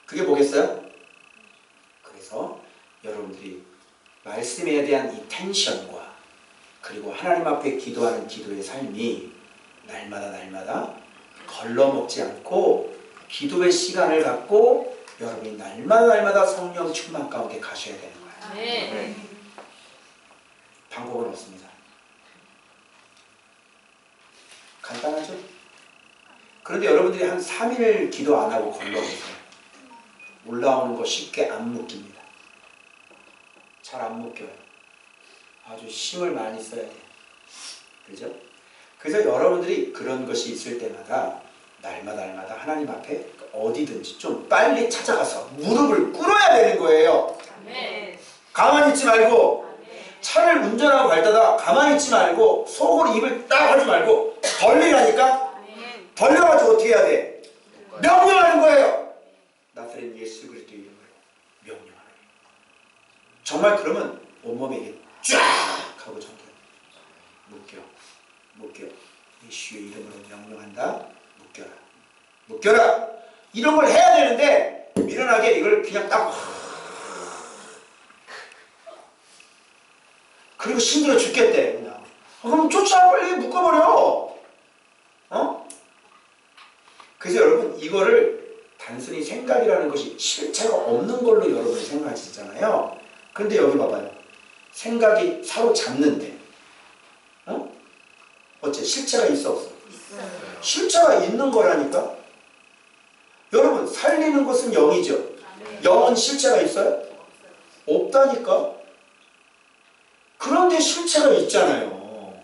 그게 뭐겠어요? 그래서 여러분들이 말씀에 대한 이 텐션과 그리고 하나님 앞에 기도하는 기도의 삶이 날마다 걸러먹지 않고 기도의 시간을 갖고 여러분이 날마다 성령 충만 가운데 가셔야 되는 거예요. 네. 방법은 없습니다. 간단하죠? 그런데 여러분들이 한 3일 기도 안 하고 걸러보세요. 올라오는 거 쉽게 안 묶입니다. 잘 안 묶여요. 아주 힘을 많이 써야 돼요. 그죠? 그래서 여러분들이 그런 것이 있을 때마다 날마다 하나님 앞에 어디든지 좀 빨리 찾아가서 무릎을 꿇어야 되는 거예요. 네. 가만히 있지 말고 차를 운전하고 갈 때다 가만히 있지 말고 속으로 입을 딱 하지 말고 벌리라니까. 벌려가지고 어떻게 해야 돼? 명령하는 거예요. 나사렛 예수 그리스도의 이름으로 명령하는 거예요. 정말 그러면 온몸에 이게 쫙 하고 정결 묶여 예수의 이름으로 명령한다. 묶여라. 이런 걸 해야 되는데 미련하게 이걸 그냥 딱 그리고 힘들어 죽겠대. 그냥. 그럼 쫓아 빨리 묶어버려. 그래서 여러분 이거를 단순히 생각이라는 것이 실체가 없는 걸로 여러분이 생각하시잖아요. 근데 여기 봐봐요. 생각이 사로잡는데 어째 실체가 있어 없어? 있어요. 실체가 있는 거라니까. 여러분 살리는 것은 영이죠. 영은 실체가 있어요? 없다니까. 그런데 실체가 있잖아요.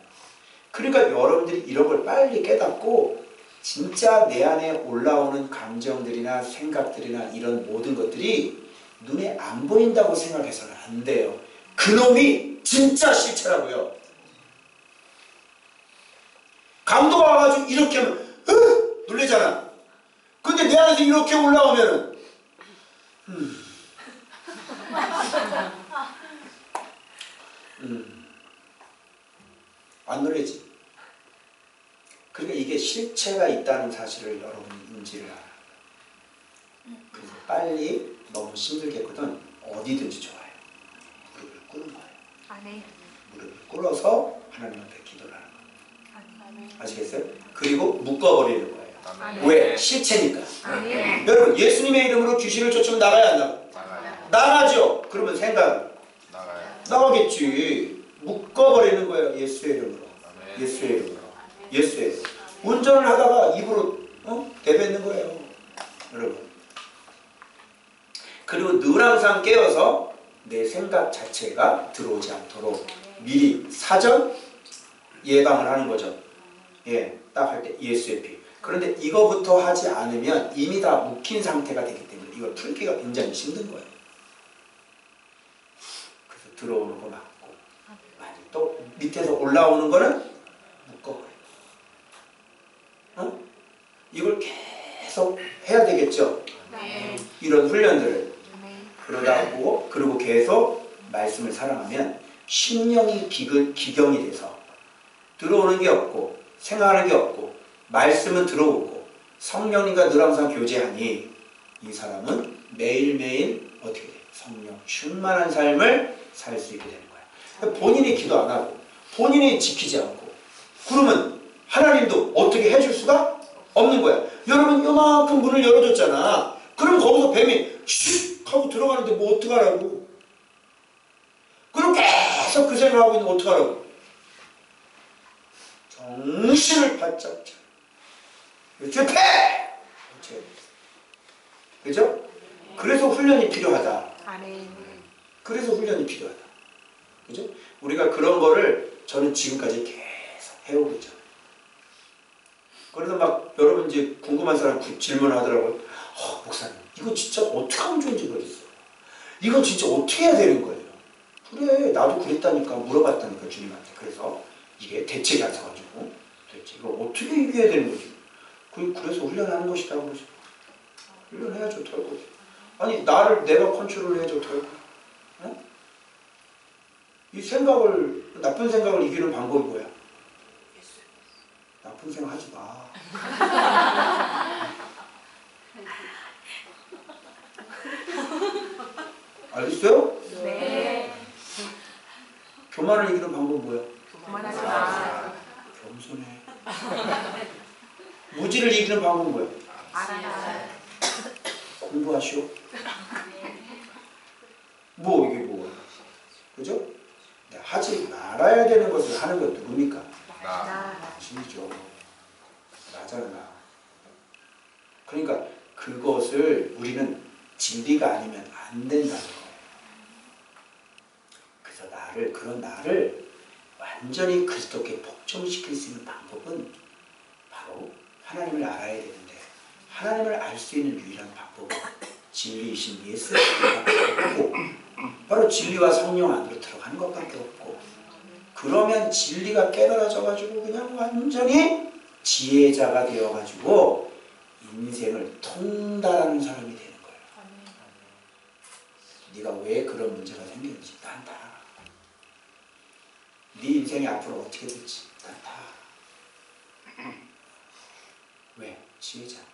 그러니까 여러분들이 이런 걸 빨리 깨닫고 진짜 내 안에 올라오는 감정들이나 생각들이나 이런 모든 것들이 눈에 안 보인다고 생각해서는 안 돼요. 그놈이 진짜 실체라고요. 강도가 와가지고 이렇게 하면 놀래잖아. 근데 내 안에서 이렇게 올라오면은 안 놀래지. 그러니까 이게 실체가 있다는 사실을 여러분이 인지를 알아요. 그래서 빨리 너무 힘들겠거든 어디든지 좋아요. 무릎을 꿇는 거예요. 무릎을 꿇어서 하나님 앞에 기도를 하는 거예요. 아시겠어요? 그리고 묶어버리는 거예요. 왜? 실체니까. 여러분 예수님의 이름으로 귀신을 쫓으면 나가야 안 나가? 나가죠. 그러면 생각 나가겠지. 묶어버리는 거예요. 예수의 이름으로. 예수의 이름으로. 예수의 이름으로. 운전을 하다가 입으로 대뱉는 거예요. 여러분. 그리고 늘 항상 깨어서 내 생각 자체가 들어오지 않도록 미리 사전 예방을 하는 거죠. 예, 딱 할 때 예수의 피. 그런데 이거부터 하지 않으면 이미 다 묵힌 상태가 되기 때문에 이걸 풀기가 굉장히 힘든 거예요. 그래서 들어오는 거 맞고 또 밑에서 올라오는 거는 묶어버려요. 이걸 계속 해야 되겠죠. 이런 훈련들을 그러다 보고 그리고 계속 말씀을 사랑하면 심령이 기경이 돼서 들어오는 게 없고 생각하는 게 없고 말씀은 들어오고 성령님과 늘 항상 교제하니 이 사람은 매일매일 어떻게 돼? 성령 충만한 삶을 살 수 있게 되는 거야. 본인이 기도 안 하고 본인이 지키지 않고 그러면 하나님도 어떻게 해줄 수가 없는 거야. 여러분 요만큼 문을 열어줬잖아. 그럼 거기서 뱀이 슉 하고 들어가는데 뭐 어떡하라고. 그럼 계속 그 생각하고 있는데 어떡하라고. 정신을 바짝 차려. 실패! 그죠? 그래서 훈련이 필요하다. 그래서 훈련이 필요하다. 그죠? 우리가 그런 거를 저는 지금까지 계속 해오고 있잖아요. 그래서 막 여러분 이제 궁금한 사람 질문을 하더라고요. 목사님, 이거 진짜 어떻게 하면 좋은지 모르겠어요. 이거 진짜 어떻게 해야 되는 거예요? 그래, 나도 그랬다니까 물어봤다니까 주님한테. 그래서 이게 대책이 안 서가지고 도대체 이거 어떻게 이겨야 되는 거지? 그래서 훈련하는 것이라고 그러죠. 훈련해야죠, 털고. 아니, 나를 내가 컨트롤해야죠, 털고. 어? 이 생각을, 나쁜 생각을 이기는 방법이 뭐야? 나쁜 생각 하지 마. 알겠어요? 네. 교만을 이기는 방법은 뭐야? 그만하지 마. 겸손해. 무지를 이기는 방법은 뭐야? 알아라. 공부하시오. 뭐 이게 뭐야? 그죠? 하지 말아야 되는 것을 하는 건 누굽니까? 당신이죠. 나잖아, 나. 그러니까 그것을 우리는 진리가 아니면 안 된다는 거예요. 그래서 그런 나를 완전히 그리스도께 복종시킬 수 있는 방법은 바로 하나님을 알아야 되는데, 하나님을 알 수 있는 유일한 방법은 진리이신 예수 그리스도밖에 없고, 바로 진리와 성령 안으로 들어가는 것밖에 없고, 그러면 진리가 깨달아져가지고 그냥 완전히 지혜자가 되어가지고 인생을 통달하는 사람이 되는 거예요. 네가 왜 그런 문제가 생겼는지 난 다 알아. 네 인생이 앞으로 어떻게 될지 난 다 알아. 왜? 지혜자니까.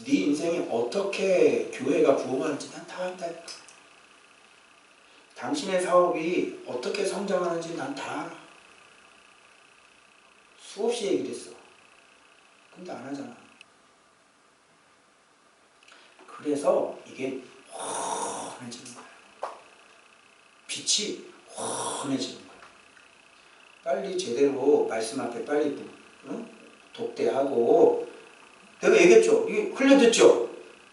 네 인생이 어떻게 교회가 부흥하는지 난 다 안다니까. 당신의 사업이 어떻게 성장하는지 난 다 알아. 수없이 얘기를 했어. 근데 안 하잖아. 그래서 이게 훤해지는 거야. 빛이 훤해지는 거야. 빨리 제대로 말씀 앞에 빨리 독대하고, 내가 얘기했죠. 이게 흘려듣죠.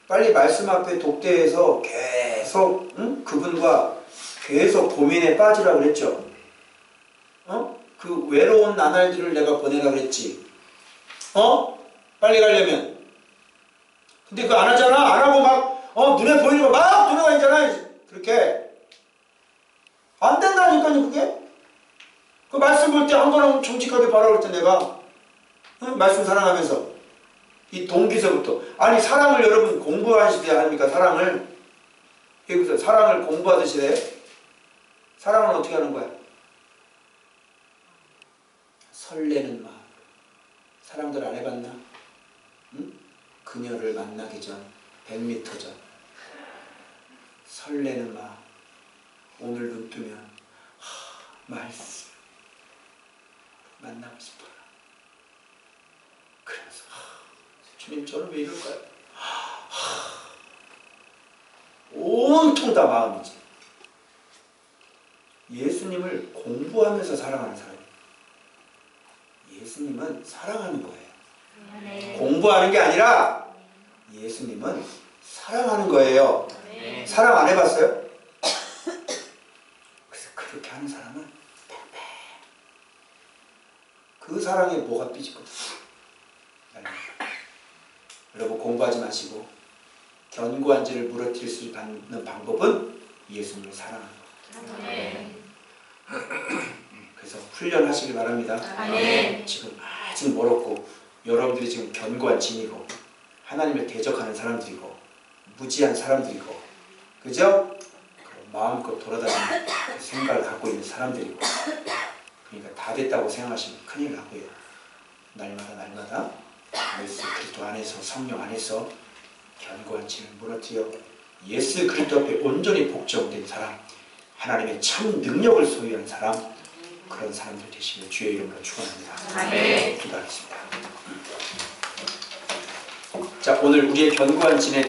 빨리 말씀 앞에 독대해서 계속 그분과 계속 고민에 빠지라 그랬죠. 그 외로운 나날들을 내가 보내라 그랬지. 빨리 가려면. 근데 그거 안 하잖아. 안 하고 막 눈에 보이는 거 막 돌아다니잖아. 그렇게 안 된다니까요. 그게. 그 말씀 볼 때 한 거는 정직하게 바라볼 때 내가 말씀 사랑하면서 이 동기서부터. 아니, 사랑을 여러분 공부하시야 합니까? 사랑을. 여기서 사랑을 공부하듯이 돼. 사랑은 어떻게 하는 거야? 설레는 마음. 사랑들 안 해봤나? 응? 그녀를 만나기 전 100m 전 설레는 마음. 오늘 눈 뜨면 말씀 만나고 싶어라. 그래서 주님, 저는 왜 이럴까요? 온통 다 마음이지. 예수님을 공부하면서 사랑하는 사람이에요. 예수님은 사랑하는 거예요. 공부하는 게 아니라 예수님은 사랑하는 거예요. 사랑 안 해봤어요? 그래서 그렇게 하는 사람은 그 사랑에 뭐가 삐지거든. 여러분, 공부하지 마시고 견고한 지를 무너뜨릴 수 있는 방법은 예수님을 사랑하는 거예요. 그래서 훈련하시길 바랍니다. 지금 아직 멀었고, 여러분들이 지금 견고한 진이고, 하나님을 대적하는 사람들이고, 무지한 사람들이고, 그죠? 마음껏 돌아다니는 그 생각을 갖고 있는 사람들이고, 그러니까 다 됐다고 생각하시면 큰일 나고요. 날마다 예수 그리스도 안에서, 성령 안에서 견고한 진을 무너뜨려 예수 그리스도 앞에 온전히 복종된 사람, 하나님의 참 능력을 소유한 사람, 그런 사람들 되시길 주의 이름으로 축원합니다. 기도하겠습니다. 자, 오늘 우리의 견고한 진의